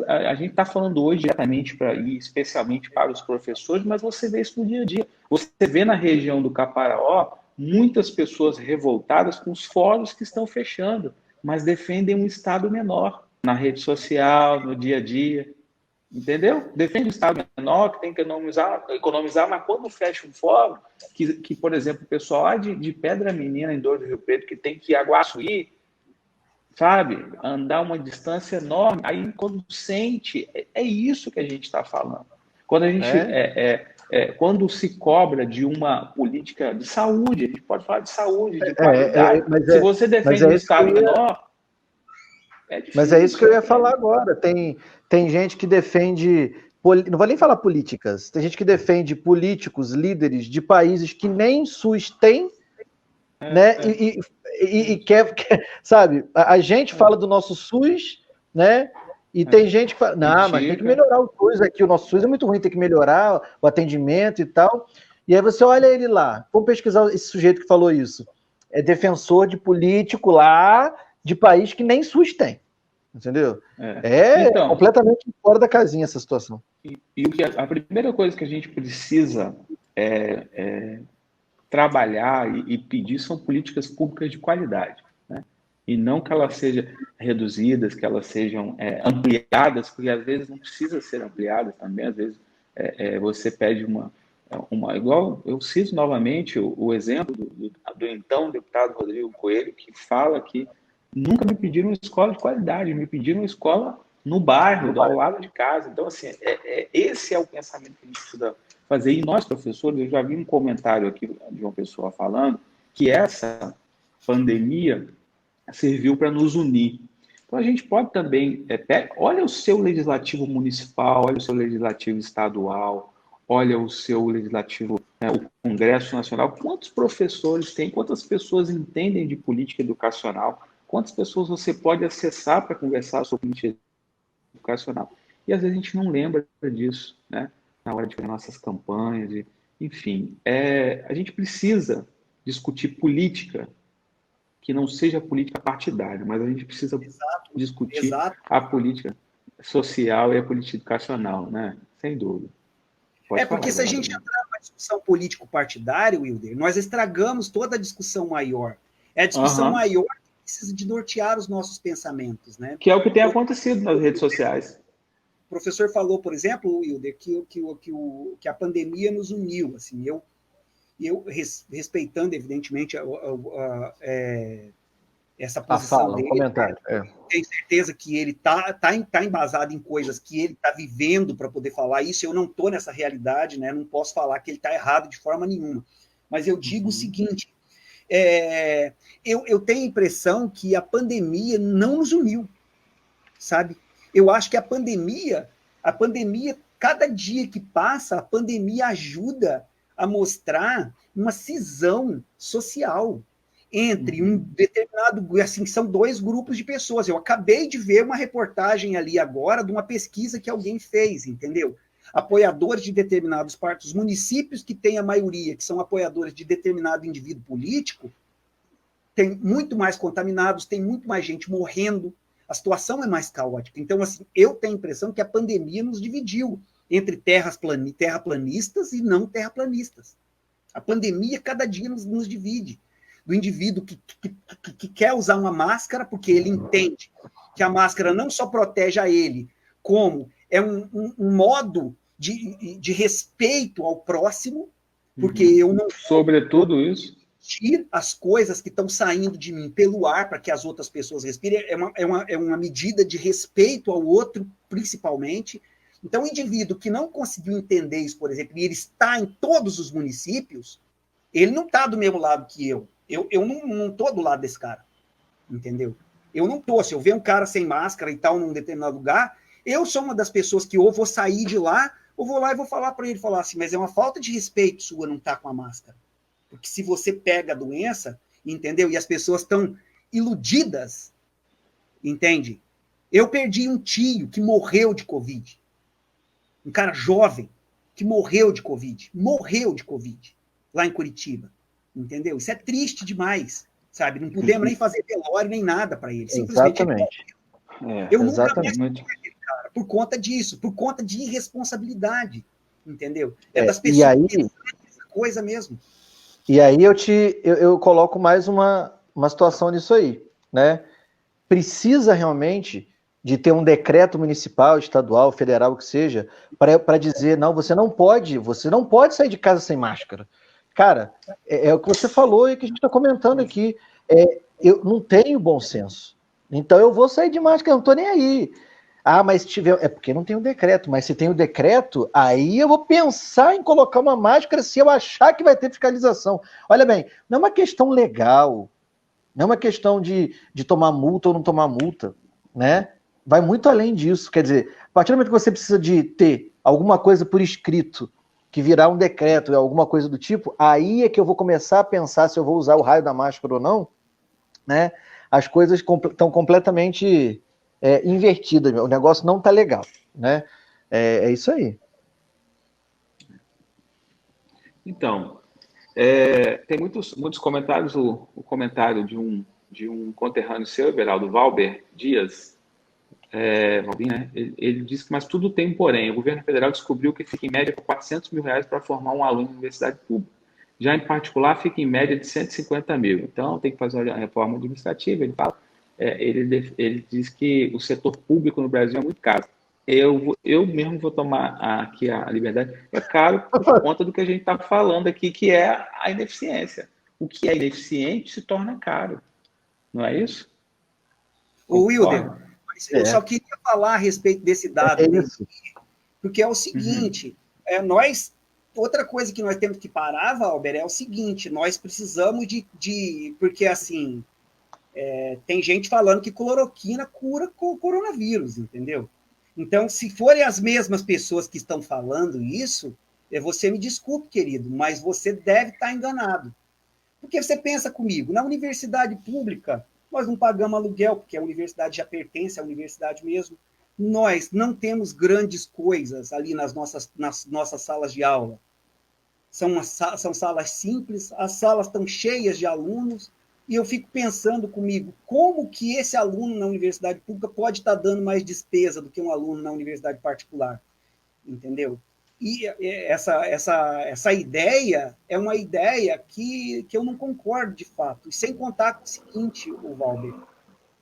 a gente está falando hoje diretamente e especialmente para os professores, mas você vê isso no dia a dia. Você vê na região do Caparaó muitas pessoas revoltadas com os fóruns que estão fechando, mas defendem um Estado menor na rede social, no dia a dia. Entendeu? Defende o Estado menor, que tem que economizar, mas quando fecha um fórum, que por exemplo, o pessoal lá de Pedra Menina, em Dor do Rio Preto, que tem que ir a Guaçuí, sabe? Andar uma distância enorme. Aí, quando sente, é isso que a gente está falando. Quando a gente quando se cobra de uma política de saúde, a gente pode falar de saúde, de qualidade. Se você defende um Estado menor, é difícil. Mas é isso que eu ia falar agora. Tem gente que defende, não vou nem falar políticas, tem gente que defende políticos, líderes de países que nem SUS tem, né? E quer, sabe? A gente fala do nosso SUS, né? E tem gente que fala, não, mas tem que melhorar o SUS aqui, o nosso SUS é muito ruim, tem que melhorar o atendimento e tal. E aí você olha ele lá, vamos pesquisar esse sujeito que falou isso. É defensor de político lá, de país que nem SUS tem. Entendeu? Então, completamente fora da casinha essa situação. E a primeira coisa que a gente precisa trabalhar e pedir são políticas públicas de qualidade, né? e não que elas sejam reduzidas, que elas sejam ampliadas, porque às vezes não precisa ser ampliada também, às vezes você pede igual eu cito novamente o exemplo do então deputado Rodrigo Coelho, que fala que nunca me pediram uma escola de qualidade, me pediram uma escola no bairro, ao lado de casa. Então, assim, esse é o pensamento que a gente precisa fazer. E nós, professores, eu já vi um comentário aqui de uma pessoa falando que essa pandemia serviu para nos unir. Então, a gente pode também, olha o seu legislativo municipal, olha o seu legislativo estadual, olha o seu legislativo, o Congresso Nacional, quantos professores tem, quantas pessoas entendem de política educacional, quantas pessoas você pode acessar para conversar sobre política educacional. E às vezes a gente não lembra disso, né? Na hora de fazer nossas campanhas, enfim. A gente precisa discutir política que não seja política partidária, mas a gente precisa discutir a política social e a política educacional, né? Sem dúvida. Porque se a gente entrar numa discussão político-partidária, Wilder, nós estragamos toda a discussão maior. É a discussão maior que precisa de nortear os nossos pensamentos, né? Que é o que tem acontecido nas redes sociais. O professor falou, por exemplo, Wilder, que a pandemia nos uniu. Assim, eu respeitando, evidentemente, essa posição dele, comentário. Tenho certeza que ele tá embasado em coisas que ele está vivendo para poder falar isso. Eu não estou nessa realidade, né? Não posso falar que ele está errado de forma nenhuma. Mas eu digo o seguinte: eu tenho a impressão que a pandemia não nos uniu, sabe? Eu acho que a pandemia, cada dia que passa, a pandemia ajuda a mostrar uma cisão social entre um determinado, assim, são dois grupos de pessoas. Eu acabei de ver uma reportagem ali agora de uma pesquisa que alguém fez, entendeu? Apoiadores de determinados partidos, municípios que têm a maioria, que são apoiadores de determinado indivíduo político, tem muito mais contaminados, tem muito mais gente morrendo, a situação é mais caótica. Então, assim, eu tenho a impressão que a pandemia nos dividiu entre terraplanistas e não terraplanistas. A pandemia, cada dia, nos divide. Do indivíduo que quer usar uma máscara, porque ele entende que a máscara não só protege a ele, como é um modo de respeito ao próximo, porque eu não... Sobretudo isso. As coisas que estão saindo de mim pelo ar para que as outras pessoas respirem, é uma medida de respeito ao outro, principalmente. Então, o indivíduo que não conseguiu entender isso, por exemplo, e ele está em todos os municípios, ele não está do mesmo lado que eu. Eu não estou do lado desse cara, entendeu? Eu não estou. Se eu ver um cara sem máscara e tal num determinado lugar, eu sou uma das pessoas que ou vou sair de lá, ou vou lá e vou falar para ele, falar assim, mas é uma falta de respeito sua não estar com a máscara. Porque se você pega a doença, entendeu? E as pessoas estão iludidas, entende? Eu perdi um tio que morreu de Covid. Um cara jovem que morreu de Covid. Morreu de Covid, lá em Curitiba. Entendeu? Isso é triste demais, sabe? Não pudemos nem fazer velório nem nada para ele. Simplesmente Exatamente. Eu nunca mais vi aquele cara por conta disso, por conta de irresponsabilidade, entendeu? Das pessoas e aí, essa coisa mesmo. E aí eu coloco mais uma situação nisso aí, né? Precisa realmente de ter um decreto municipal, estadual, federal, o que seja, para dizer, não, você não pode sair de casa sem máscara. Cara, é o que você falou e que a gente está comentando aqui. Eu não tenho bom senso. Então eu vou sair de máscara, eu não estou nem aí. Ah, mas se tiver... É porque não tem o decreto, mas se tem o decreto, aí eu vou pensar em colocar uma máscara se eu achar que vai ter fiscalização. Olha bem, não é uma questão legal, não é uma questão de tomar multa ou não tomar multa, né? Vai muito além disso. Quer dizer, a partir do momento que você precisa de ter alguma coisa por escrito, que virar um decreto, alguma coisa do tipo, aí é que eu vou começar a pensar se eu vou usar o raio da máscara ou não, né? As coisas estão completamente invertidas, o negócio não está legal, né? É isso aí. Então, tem muitos comentários, o comentário de um conterrâneo seu, Everaldo Valber Dias, Valdir, né? Ele disse que, mas tudo tem um porém. O governo federal descobriu que fica em média por R$400 mil para formar um aluno na universidade pública. Já em particular, fica em média de 150 mil. Então, tem que fazer a reforma administrativa. Ele fala, ele diz que o setor público no Brasil é muito caro. Eu mesmo vou tomar aqui a liberdade. É caro por conta do que a gente está falando aqui, que é a ineficiência. O que é ineficiente se torna caro. Não é isso? Ô, Wilder, eu só queria falar a respeito desse dado, porque é o seguinte, outra coisa que nós temos que parar, Valber, é o seguinte, nós precisamos porque assim, tem gente falando que cloroquina cura o coronavírus, entendeu? Então, se forem as mesmas pessoas que estão falando isso, você me desculpe, querido, mas você deve estar enganado. Porque você pensa comigo, na universidade pública, nós não pagamos aluguel, porque a universidade já pertence à universidade mesmo. Nós não temos grandes coisas ali nas nossas salas de aula. São salas simples, as salas estão cheias de alunos, e eu fico pensando comigo, como que esse aluno na universidade pública pode estar dando mais despesa do que um aluno na universidade particular? Entendeu? E essa ideia é uma ideia que eu não concordo de fato. E sem contar com o seguinte, o Valber,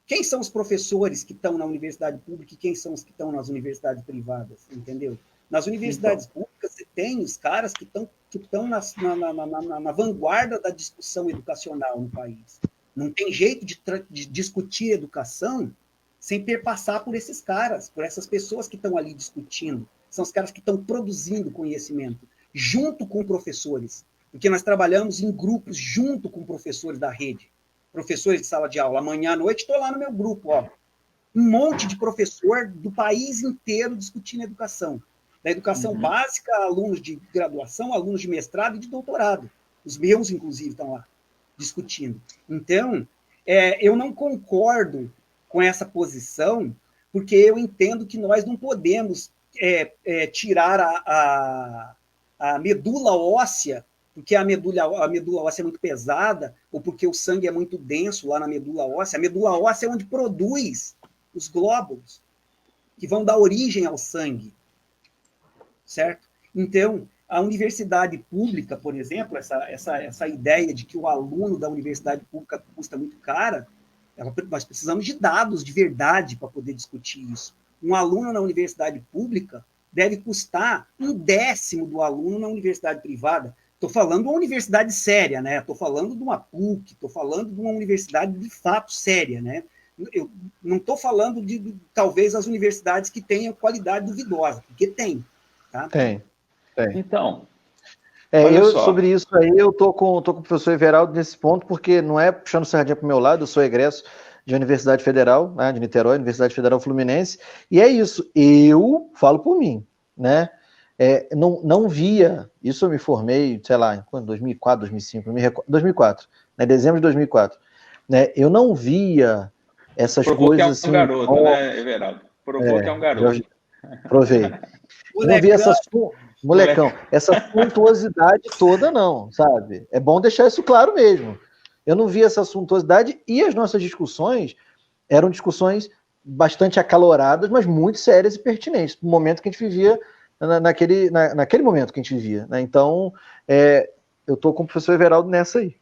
quem são os professores que estão na universidade pública e quem são os que estão nas universidades privadas? Entendeu? Nas universidades públicas, você tem os caras que estão na vanguarda da discussão educacional no país. Não tem jeito de discutir educação sem perpassar por esses caras, por essas pessoas que estão ali discutindo. São os caras que estão produzindo conhecimento, junto com professores. Porque nós trabalhamos em grupos junto com professores da rede, professores de sala de aula. Amanhã à noite estou lá no meu grupo, ó. Um monte de professor do país inteiro discutindo educação. Da educação básica, alunos de graduação, alunos de mestrado e de doutorado. Os meus, inclusive, estão lá discutindo. Então, eu não concordo com essa posição, porque eu entendo que nós não podemos tirar a medula óssea, porque a medula óssea é muito pesada, ou porque o sangue é muito denso lá na medula óssea. A medula óssea é onde produz os glóbulos, que vão dar origem ao sangue. Certo? Então, a universidade pública, por exemplo, essa ideia de que o aluno da universidade pública custa muito cara, nós precisamos de dados de verdade para poder discutir isso. Um aluno na universidade pública deve custar 1/10 do aluno na universidade privada. Estou falando de uma universidade séria, né? Estou falando de uma PUC, estou falando de uma universidade de fato séria, né? Eu não estou falando de talvez as universidades que tenham qualidade duvidosa, porque tem. Tá? Tem. Então, sobre isso aí, eu tô com o professor Everaldo nesse ponto, porque não é puxando sardinha para o meu lado, eu sou egresso de Universidade Federal, né, de Niterói, Universidade Federal Fluminense, e é isso, eu falo por mim, né? Não via, isso eu me formei, sei lá, em 2004, 2005, 2004, né, dezembro de 2004, né? Eu não via essas coisas assim... Provou que é um garoto, né, Everaldo? Provou que é um garoto. Provei. Não vi essa suntuosidade toda, não, sabe? É bom deixar isso claro mesmo. Eu não vi essa suntuosidade e as nossas discussões eram discussões bastante acaloradas, mas muito sérias e pertinentes, no momento que a gente vivia, naquele momento que a gente vivia. Né? Então, eu estou com o professor Everaldo nessa aí.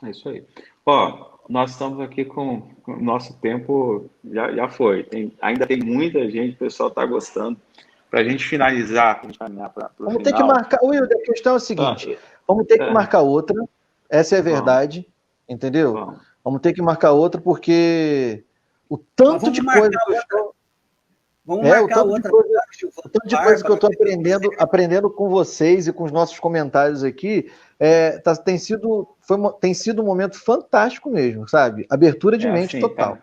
É isso aí. Ó, nós estamos aqui com o nosso tempo, já foi. Ainda tem muita gente, o pessoal está gostando. Para a gente finalizar, para a gente caminhar para o final... Vamos ter que marcar... Wilder, a questão é a seguinte, vamos ter que marcar outra, essa é a verdade, entendeu? Vamos ter que marcar outra, porque o tanto de coisa que eu estou... Vamos marcar outra. O tanto de coisa que eu estou aprendendo com vocês e com os nossos comentários aqui, tem sido um momento fantástico mesmo, sabe? Abertura de mente assim, total.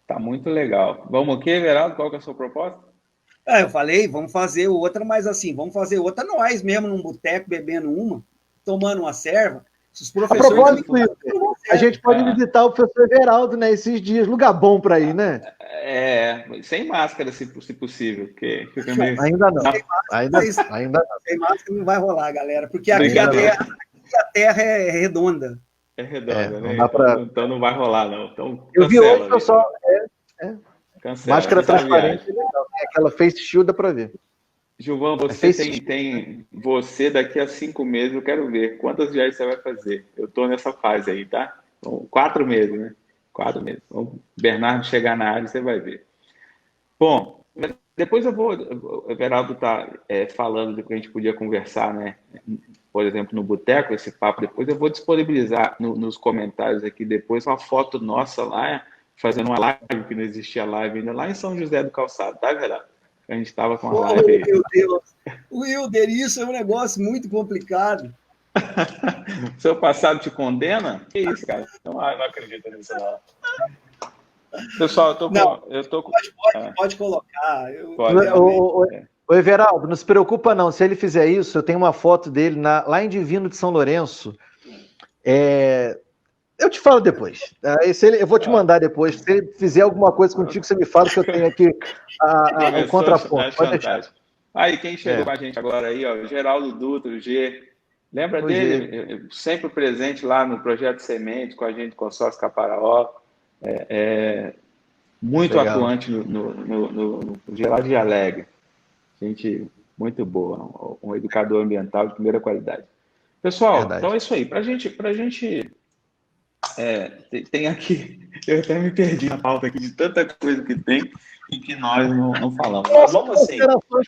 Tá muito legal. Vamos aqui, Everaldo, qual que é a sua proposta? Eu falei, vamos fazer outra, mas assim, vamos fazer outra nós mesmo num boteco, bebendo uma, tomando uma serva. Se os professores... A propósito, a gente pode visitar o professor Everaldo, né, esses dias, lugar bom para ir, né? Sem máscara, se possível, porque fica meio... Ainda não. Sem máscara não vai rolar, galera, porque aqui a terra é redonda. É redonda, né? Então não vai rolar, não. Então, eu vi hoje, pessoal... Cancela, máscara transparente, aquela face shield dá para ver. Gilvan, você tem você daqui a 5 meses, eu quero ver quantas viagens você vai fazer. Eu estou nessa fase aí, tá? Então, 4 meses, né? 4 meses. O Bernardo chegar na área, você vai ver. Bom, depois o Everaldo está falando de que a gente podia conversar, né? Por exemplo, no Boteco, esse papo depois, eu vou disponibilizar nos comentários aqui depois uma foto nossa lá, fazendo uma live, que não existia live ainda, lá em São José do Calçado, tá, Everaldo? A gente estava com uma live aí. Meu Deus! Wilder, isso é um negócio muito complicado. Seu passado te condena? Que isso, cara? Não acredito nisso, não. Pessoal, eu tô com... Pode colocar. Ô, Everaldo, não se preocupa não. Se ele fizer isso, eu tenho uma foto dele lá em Divino de São Lourenço. Eu te falo depois. Eu vou te mandar depois. Se ele fizer alguma coisa contigo, você me fala que eu tenho aqui o contraponto. Pode deixar. Aí, quem chegou com a gente agora aí, ó, Geraldo Dutra, o G. Lembra dele? Sempre presente lá no Projeto Semente, com a gente, consórcio Caparaó. Muito legal. Atuante no Geraldo de Alegre. Gente muito boa. Um educador ambiental de primeira qualidade. Pessoal, verdade. Então é isso aí. Pra gente tem aqui... Eu até me perdi na pauta aqui de tanta coisa que tem e que nós não falamos. Mas vamos assim.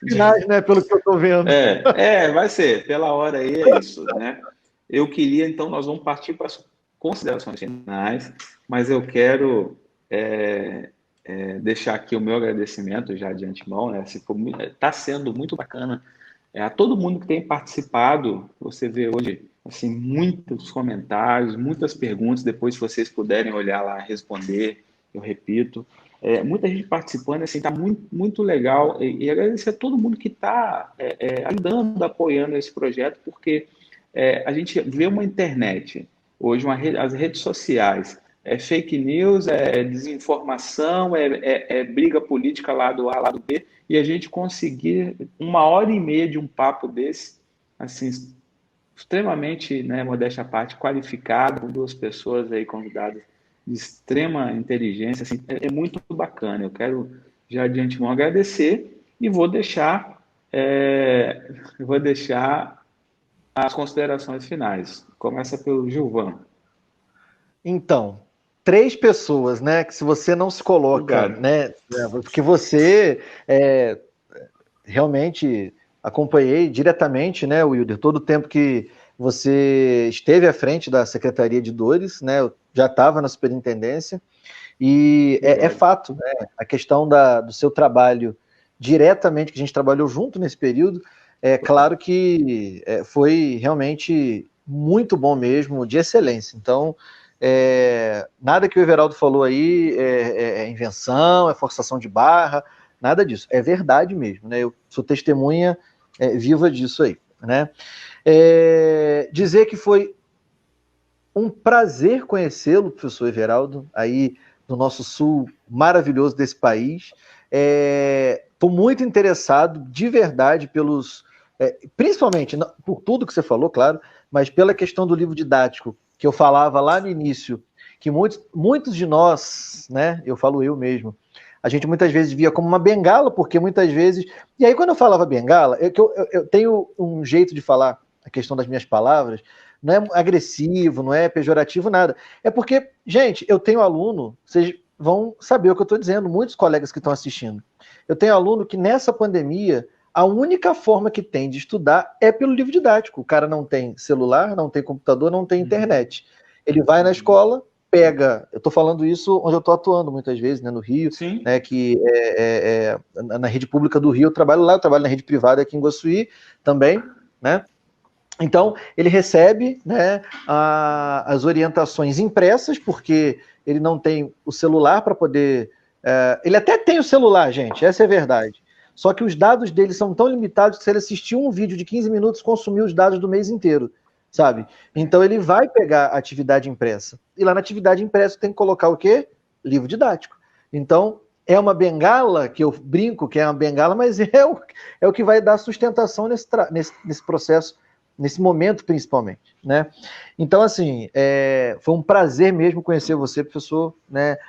Finais, né, pelo que eu estou vendo. Vai ser. Pela hora aí é isso, né? Eu queria, então, nós vamos partir para as considerações finais, mas eu quero deixar aqui o meu agradecimento já de antemão, né? Está sendo muito bacana. A todo mundo que tem participado, você vê hoje assim, muitos comentários, muitas perguntas, depois se vocês puderem olhar lá, responder, eu repito. Muita gente participando, assim, está muito, muito legal, e agradecer a todo mundo que está ajudando, apoiando esse projeto, porque a gente vê uma internet, hoje as redes sociais, fake news, desinformação, briga política lá do A, lá do B, e a gente conseguir 1h30 de um papo desse, assim, extremamente, né, modéstia à parte, qualificado, com 2 pessoas aí convidadas de extrema inteligência, assim, é muito bacana. Eu quero já de antemão agradecer e vou deixar as considerações finais. Começa pelo Gilvan. Então, 3 pessoas, né, que se você não se coloca, né, porque você realmente acompanhei diretamente, né, Wilder, todo o tempo que você esteve à frente da Secretaria de Dores, né, eu já estava na superintendência, e é fato, né, a questão do seu trabalho diretamente, que a gente trabalhou junto nesse período, claro que foi realmente muito bom mesmo, de excelência. Então, nada que o Everaldo falou aí é invenção, é forçação de barra, nada disso, é verdade mesmo, né, eu sou testemunha viva disso aí, né? Dizer que foi um prazer conhecê-lo, professor Everaldo, aí do nosso sul maravilhoso desse país. Estou muito interessado, de verdade, principalmente por tudo que você falou, claro, mas pela questão do livro didático, que eu falava lá no início, que muitos de nós, né, eu falo eu mesmo, a gente muitas vezes via como uma bengala, porque muitas vezes... E aí, quando eu falava bengala, eu tenho um jeito de falar a questão das minhas palavras, não é agressivo, não é pejorativo, nada. É porque, gente, eu tenho aluno, vocês vão saber o que eu estou dizendo, muitos colegas que estão assistindo. Eu tenho aluno que, nessa pandemia, a única forma que tem de estudar é pelo livro didático. O cara não tem celular, não tem computador, não tem internet. Ele vai na escola... eu estou falando isso onde eu estou atuando muitas vezes, né, no Rio, né, que na rede pública do Rio eu trabalho na rede privada aqui em Guaçuí também, né? Então, ele recebe, né, as orientações impressas, porque ele não tem o celular para poder... ele até tem o celular, gente, essa é a verdade. Só que os dados dele são tão limitados que se ele assistir um vídeo de 15 minutos, consumiu os dados do mês inteiro. Sabe? Então ele vai pegar a atividade impressa. E lá na atividade impressa tem que colocar o quê? Livro didático. Então, é uma bengala, que eu brinco que é uma bengala, mas é o que vai dar sustentação nesse processo, nesse momento principalmente, né? Então, assim, foi um prazer mesmo conhecer você, professor, né?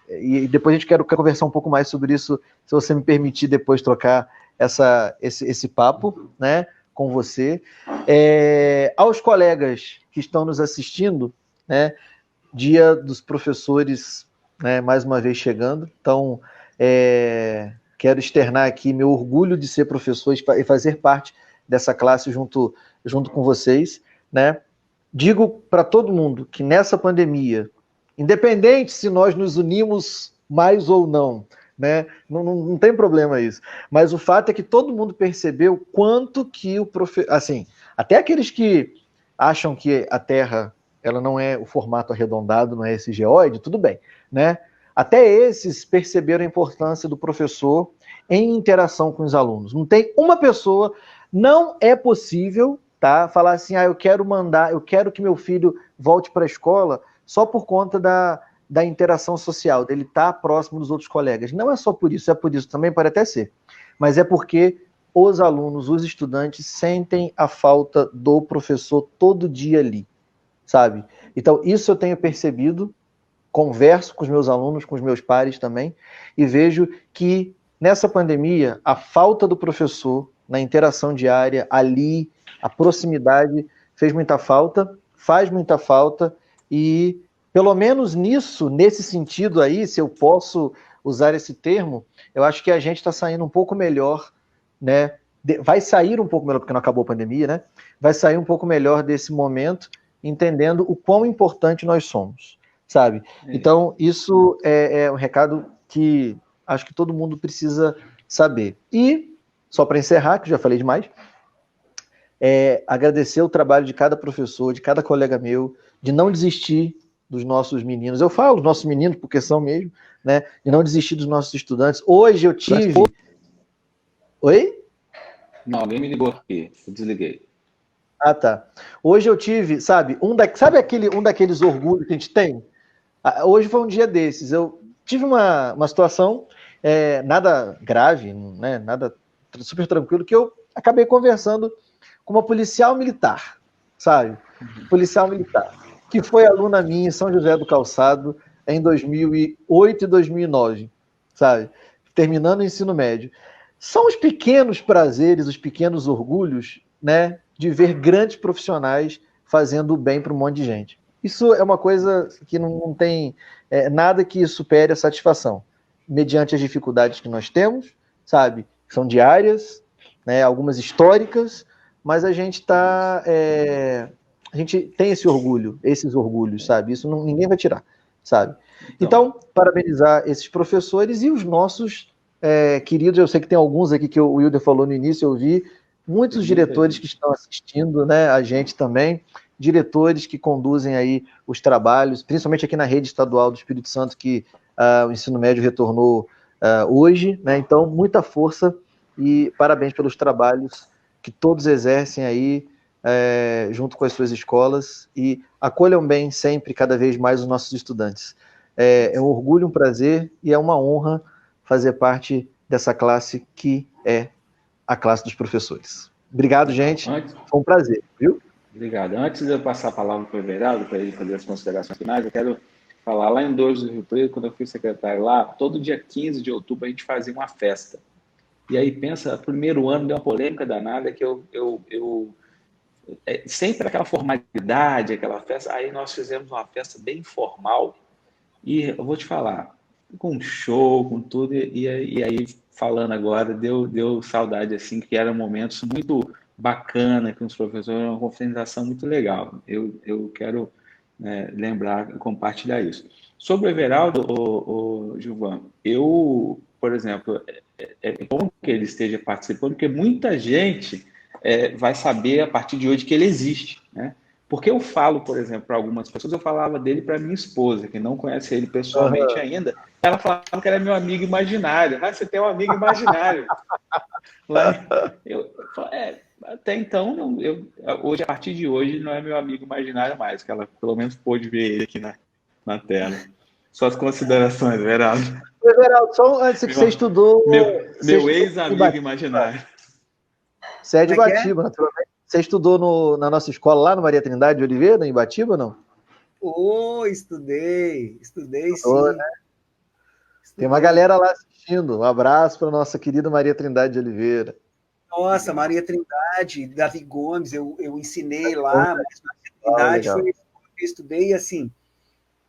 E depois a gente quer conversar um pouco mais sobre isso, se você me permitir depois trocar esse papo, né? Com você. Aos colegas que estão nos assistindo, né, Dia dos Professores, né, mais uma vez chegando. Então, quero externar aqui meu orgulho de ser professor e fazer parte dessa classe junto com vocês, né? Digo para todo mundo que nessa pandemia, independente se nós nos unimos mais ou não, né? Não tem problema isso. Mas o fato é que todo mundo percebeu quanto que o professor... Assim, até aqueles que acham que a Terra ela não é o formato arredondado, não é esse geóide, tudo bem, né? Até esses perceberam a importância do professor em interação com os alunos. Não tem uma pessoa... Não é possível, tá, falar assim, eu quero que meu filho volte para a escola só por conta da interação social, dele estar próximo dos outros colegas. Não é só por isso, é por isso também, pode até ser. Mas é porque os alunos, os estudantes, sentem a falta do professor todo dia ali, sabe? Então, isso eu tenho percebido, converso com os meus alunos, com os meus pares também, e vejo que nessa pandemia, a falta do professor na interação diária, ali, a proximidade fez muita falta, faz muita falta, e pelo menos nesse sentido aí, se eu posso usar esse termo, eu acho que a gente está saindo um pouco melhor, né? Vai sair um pouco melhor, porque não acabou a pandemia, né? Vai sair um pouco melhor desse momento, entendendo o quão importante nós somos, sabe? Então, isso é um recado que acho que todo mundo precisa saber. E, só para encerrar, que eu já falei demais, agradecer o trabalho de cada professor, de cada colega meu, de não desistir dos nossos meninos. Eu falo dos nossos meninos porque são mesmo, né? De não desistir dos nossos estudantes. Hoje eu tive... Oi? Não, alguém me ligou aqui, eu desliguei. Ah, tá. Hoje eu tive, sabe, um daqueles orgulhos que a gente tem? Hoje foi um dia desses. Eu tive uma situação, nada grave, né? Nada super tranquilo, que eu acabei conversando com uma policial militar, sabe? Policial militar, que foi aluna minha em São José do Calçado em 2008 e 2009, sabe? Terminando o ensino médio. São os pequenos prazeres, os pequenos orgulhos, né, de ver grandes profissionais fazendo o bem para um monte de gente. Isso é uma coisa que não tem nada que supere a satisfação, mediante as dificuldades que nós temos, sabe? São diárias, né, algumas históricas, mas a gente a gente tem esse orgulho, esses orgulhos, sabe? Isso ninguém vai tirar, sabe? Então, parabenizar esses professores e os nossos queridos, eu sei que tem alguns aqui que o Wilder falou no início, eu vi, muitos diretores que estão assistindo, né, a gente também, diretores que conduzem aí os trabalhos, principalmente aqui na rede estadual do Espírito Santo, que o ensino médio retornou hoje, né? Então, muita força e parabéns pelos trabalhos que todos exercem aí junto com as suas escolas e acolham bem sempre, cada vez mais, os nossos estudantes. É um orgulho, um prazer e é uma honra fazer parte dessa classe que é a classe dos professores. Obrigado, gente. Foi um prazer, viu? Obrigado. Antes de eu passar a palavra para o Everaldo, para ele fazer as considerações finais, eu quero falar, lá em Dores do Rio Preto, quando eu fui secretário lá, todo dia 15 de outubro a gente fazia uma festa. E aí, pensa, primeiro ano deu uma polêmica danada que sempre aquela formalidade, aquela festa, aí nós fizemos uma festa bem informal e eu vou te falar, com show, com tudo, e aí falando agora, deu saudade, assim, que eram momentos muito bacana com os professores, uma confraternização muito legal. Eu quero lembrar e compartilhar isso. Sobre o Everaldo, Gilvan, eu, por exemplo, é bom que ele esteja participando, porque muita gente vai saber a partir de hoje que ele existe, né? Porque eu falo, por exemplo, para algumas pessoas, eu falava dele para minha esposa, que não conhece ele pessoalmente ainda, ela falava que era meu amigo imaginário. Ah, você tem um amigo imaginário. Até então, hoje, a partir de hoje, não é meu amigo imaginário mais, que ela pelo menos pôde ver ele aqui na tela. Suas considerações, Everaldo. Everaldo, só antes que você estudou... Meu ex-amigo imaginário. Você é de Ibatiba, naturalmente. Você estudou na nossa escola lá no Maria Trindade de Oliveira, em Ibatiba, não? Estudei Estudou, sim. Né? Tem uma galera lá assistindo. Um abraço para a nossa querida Maria Trindade de Oliveira. Nossa, Maria Trindade, Davi Gomes, eu ensinei lá, mas Maria Trindade foi eu estudei, assim,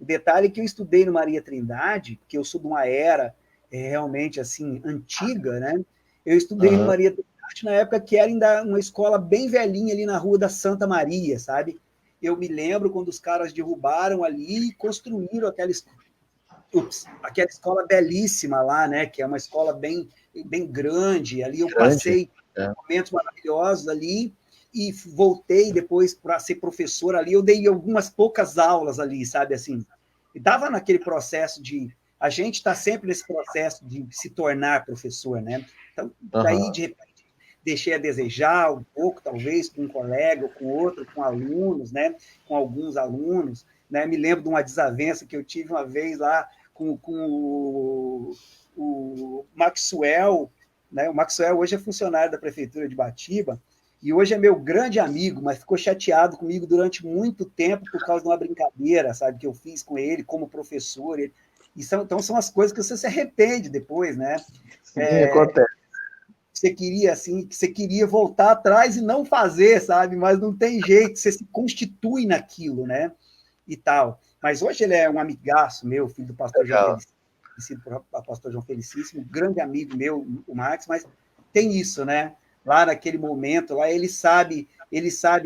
O detalhe é que eu estudei no Maria Trindade, porque eu sou de uma era realmente assim antiga, né? Eu estudei no Maria Trindade na época que era ainda uma escola bem velhinha ali na Rua da Santa Maria, sabe? Eu me lembro quando os caras derrubaram ali e construíram aquela escola belíssima lá, né? Que é uma escola bem grande. Ali eu passei momentos maravilhosos ali e voltei depois para ser professor ali. Eu dei algumas poucas aulas ali, sabe assim. E dava naquele processo a gente está sempre nesse processo de se tornar professor, né? Então, daí de repente deixei a desejar um pouco, talvez, com um colega, ou com outro, com alunos, né? Com alguns alunos, né? Me lembro de uma desavença que eu tive uma vez lá com o Maxwell, né? O Maxwell hoje é funcionário da prefeitura de Batiba e hoje é meu grande amigo, mas ficou chateado comigo durante muito tempo por causa de uma brincadeira, sabe, que eu fiz com ele como professor. Então são as coisas que você se arrepende depois, né? Sim, acontece. Você queria voltar atrás e não fazer, sabe? Mas não tem jeito, você se constitui naquilo, né? E tal. Mas hoje ele é um amigaço meu, filho do pastor João Felicíssimo, conhecido por pastor João Felicíssimo, grande amigo meu, o Max, mas tem isso, né? Lá naquele momento, lá ele sabe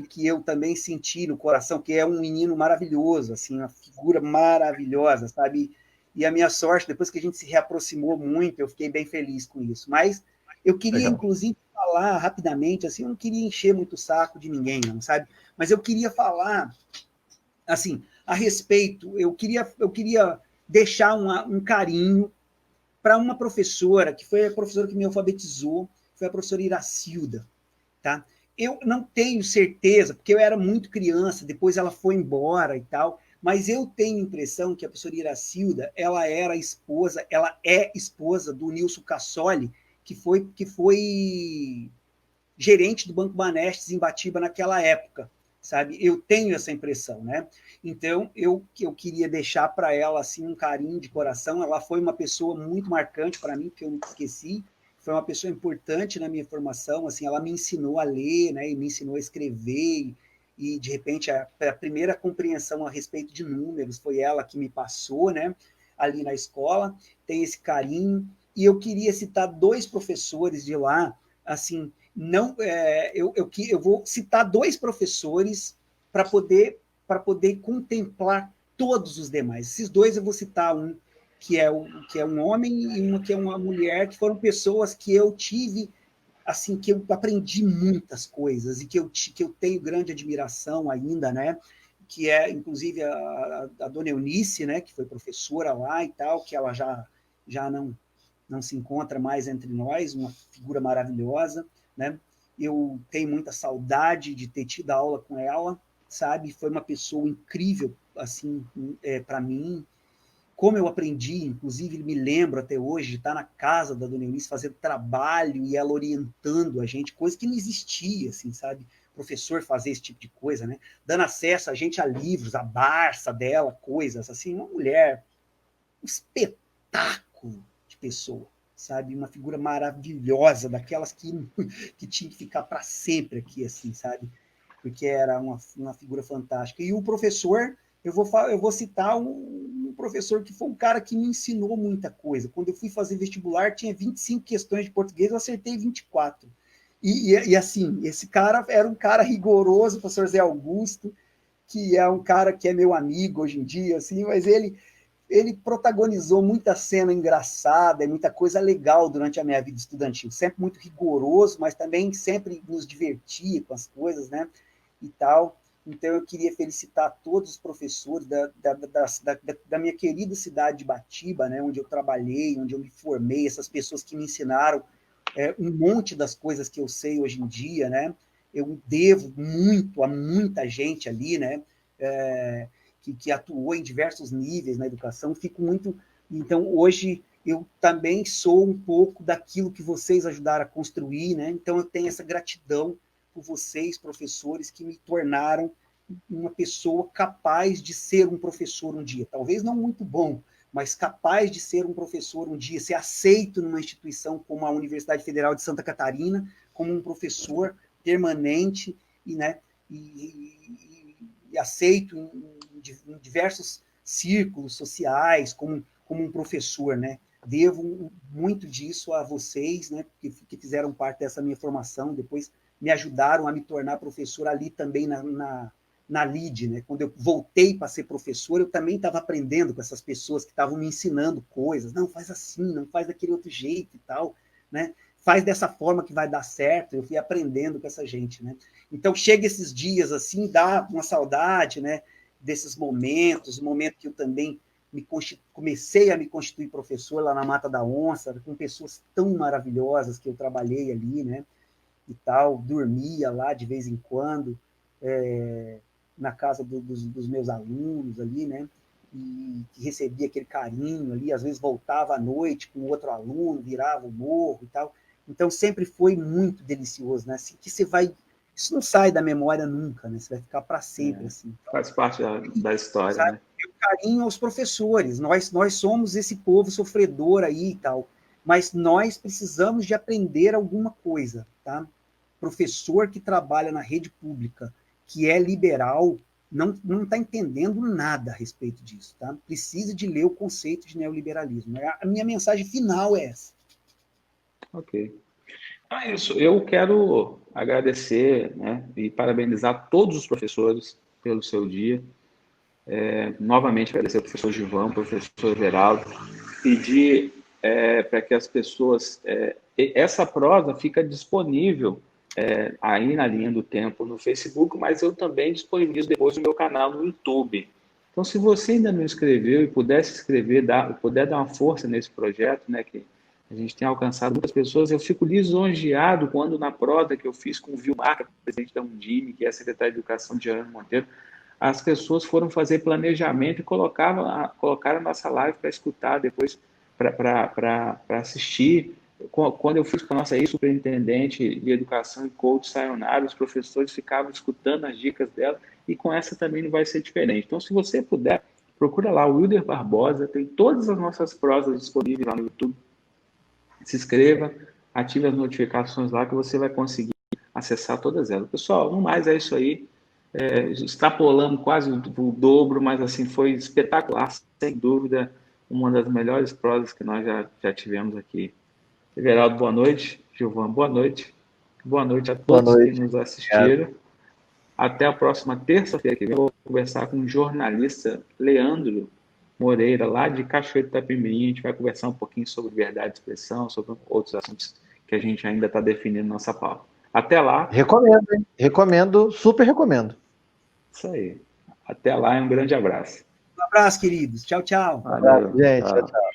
que eu também senti no coração que é um menino maravilhoso, assim, uma figura maravilhosa, sabe? E a minha sorte, depois que a gente se reaproximou muito, eu fiquei bem feliz com isso. Mas eu queria, inclusive, falar rapidamente, assim, eu não queria encher muito o saco de ninguém, não, sabe? Mas eu queria falar assim, a respeito, eu queria deixar um carinho para uma professora, que foi a professora que me alfabetizou, foi a professora Iracilda, tá? Eu não tenho certeza, porque eu era muito criança, depois ela foi embora e tal, mas eu tenho a impressão que a professora Iracilda, ela é esposa do Nilson Cassoli, que foi gerente do Banco Banestes em Batiba naquela época, sabe? Eu tenho essa impressão, né? Então, eu queria deixar para ela assim um carinho de coração. Ela foi uma pessoa muito marcante para mim, que eu nunca esqueci. Foi uma pessoa importante na minha formação. Assim, ela me ensinou a ler, né? E me ensinou a escrever. E de repente a primeira compreensão a respeito de números foi ela que me passou, né? Ali na escola. Tem esse carinho. E eu queria citar dois professores de lá, assim, não, eu vou citar dois professores para poder contemplar todos os demais. Esses dois eu vou citar um que é um homem e uma que é uma mulher, que foram pessoas que eu tive, assim, que eu aprendi muitas coisas e que eu tenho grande admiração ainda, né? Que é, inclusive, a dona Eunice, né? Que foi professora lá e tal, que ela já não se encontra mais entre nós, uma figura maravilhosa, né? Eu tenho muita saudade de ter tido aula com ela, sabe? Foi uma pessoa incrível, assim, para mim. Como eu aprendi, inclusive me lembro até hoje de estar na casa da dona Eunice fazendo trabalho e ela orientando a gente, coisa que não existia, assim, sabe? Professor fazer esse tipo de coisa, né? Dando acesso a gente a livros, a Barça dela, coisas assim, uma mulher, um espetáculo de pessoa, sabe? Uma figura maravilhosa, daquelas que tinha que ficar para sempre aqui, assim, sabe? Porque era uma figura fantástica. E o professor, eu vou citar um professor que foi um cara que me ensinou muita coisa. Quando eu fui fazer vestibular, tinha 25 questões de português, eu acertei 24. E assim, esse cara era um cara rigoroso, o professor Zé Augusto, que é um cara que é meu amigo hoje em dia, assim, mas ele protagonizou muita cena engraçada e muita coisa legal durante a minha vida estudantil. Sempre muito rigoroso, mas também sempre nos divertia com as coisas, né? E tal. Então, eu queria felicitar todos os professores da minha querida cidade de Batiba, né? Onde eu trabalhei, onde eu me formei, essas pessoas que me ensinaram um monte das coisas que eu sei hoje em dia, né? Eu devo muito a muita gente ali, né? Que atuou em diversos níveis na educação. Fico muito. Então, hoje, eu também sou um pouco daquilo que vocês ajudaram a construir, né? Então, eu tenho essa gratidão por vocês, professores, que me tornaram uma pessoa capaz de ser um professor um dia. Talvez não muito bom, mas capaz de ser um professor um dia, ser aceito numa instituição como a Universidade Federal de Santa Catarina, como um professor permanente e, né, e aceito em diversos círculos sociais, como um professor, né? Devo muito disso a vocês, né, que fizeram parte dessa minha formação, depois me ajudaram a me tornar professor ali também na LID, né? Quando eu voltei para ser professor, eu também estava aprendendo com essas pessoas que estavam me ensinando coisas. Não, faz assim, não faz daquele outro jeito e tal, né? Faz dessa forma que vai dar certo. Eu fui aprendendo com essa gente, né? Então, chega esses dias assim, dá uma saudade, né? Desses momentos, o momento que eu também comecei a me constituir professor lá na Mata da Onça, com pessoas tão maravilhosas que eu trabalhei ali, né? E tal, dormia lá de vez em quando, na casa dos meus alunos ali, né? E que recebia aquele carinho ali, às vezes voltava à noite com outro aluno, virava o morro e tal. Então, sempre foi muito delicioso, né? Assim, que você vai... Isso não sai da memória nunca, né? Você vai ficar para sempre, assim. Faz parte da história, sabe? né? E o carinho aos professores. Nós somos esse povo sofredor aí e tal, mas nós precisamos de aprender alguma coisa, tá? Professor que trabalha na rede pública, que é liberal, não está entendendo nada a respeito disso, tá? Precisa de ler o conceito de neoliberalismo. A minha mensagem final é essa. Ok. É isso. Eu quero agradecer, né, e parabenizar todos os professores pelo seu dia. Novamente agradecer ao professor Gilvan, professor Everaldo, pedir para que as pessoas... essa prosa fica disponível aí na linha do tempo no Facebook, mas eu também disponibilizo depois no meu canal no YouTube. Então, se você ainda não inscreveu e puder se inscrever, puder dar uma força nesse projeto, né, que a gente tem alcançado muitas pessoas, eu fico lisonjeado quando na prosa que eu fiz com o Vilmar, presidente da Undime, que é a secretária de Educação de Gerando Monteiro, as pessoas foram fazer planejamento e colocaram a nossa live para escutar depois, para assistir. Quando eu fiz com a nossa ex-superintendente de educação e coach Sayonara, os professores ficavam escutando as dicas dela, e com essa também não vai ser diferente. Então, se você puder, procura lá o Wilder Barbosa, tem todas as nossas prosas disponíveis lá no YouTube. Se inscreva, ative as notificações lá que você vai conseguir acessar todas elas. Pessoal, no mais é isso aí. Extrapolamos quase o dobro, mas assim foi espetacular, sem dúvida, uma das melhores prosas que nós já tivemos aqui. Everaldo, boa noite. Gilvan, boa noite. Boa noite a todos que nos assistiram. Até a próxima terça-feira que vem. Eu vou conversar com o jornalista Leandro Moreira, lá de Cachoeiro de Itapemirim. A gente vai conversar um pouquinho sobre liberdade de expressão, sobre outros assuntos que a gente ainda está definindo nossa pauta. Até lá. Recomendo, hein? Recomendo, super recomendo. Isso aí. Até lá e um grande abraço. Um abraço, queridos. Tchau, tchau. Valeu, gente. tchau. Tchau.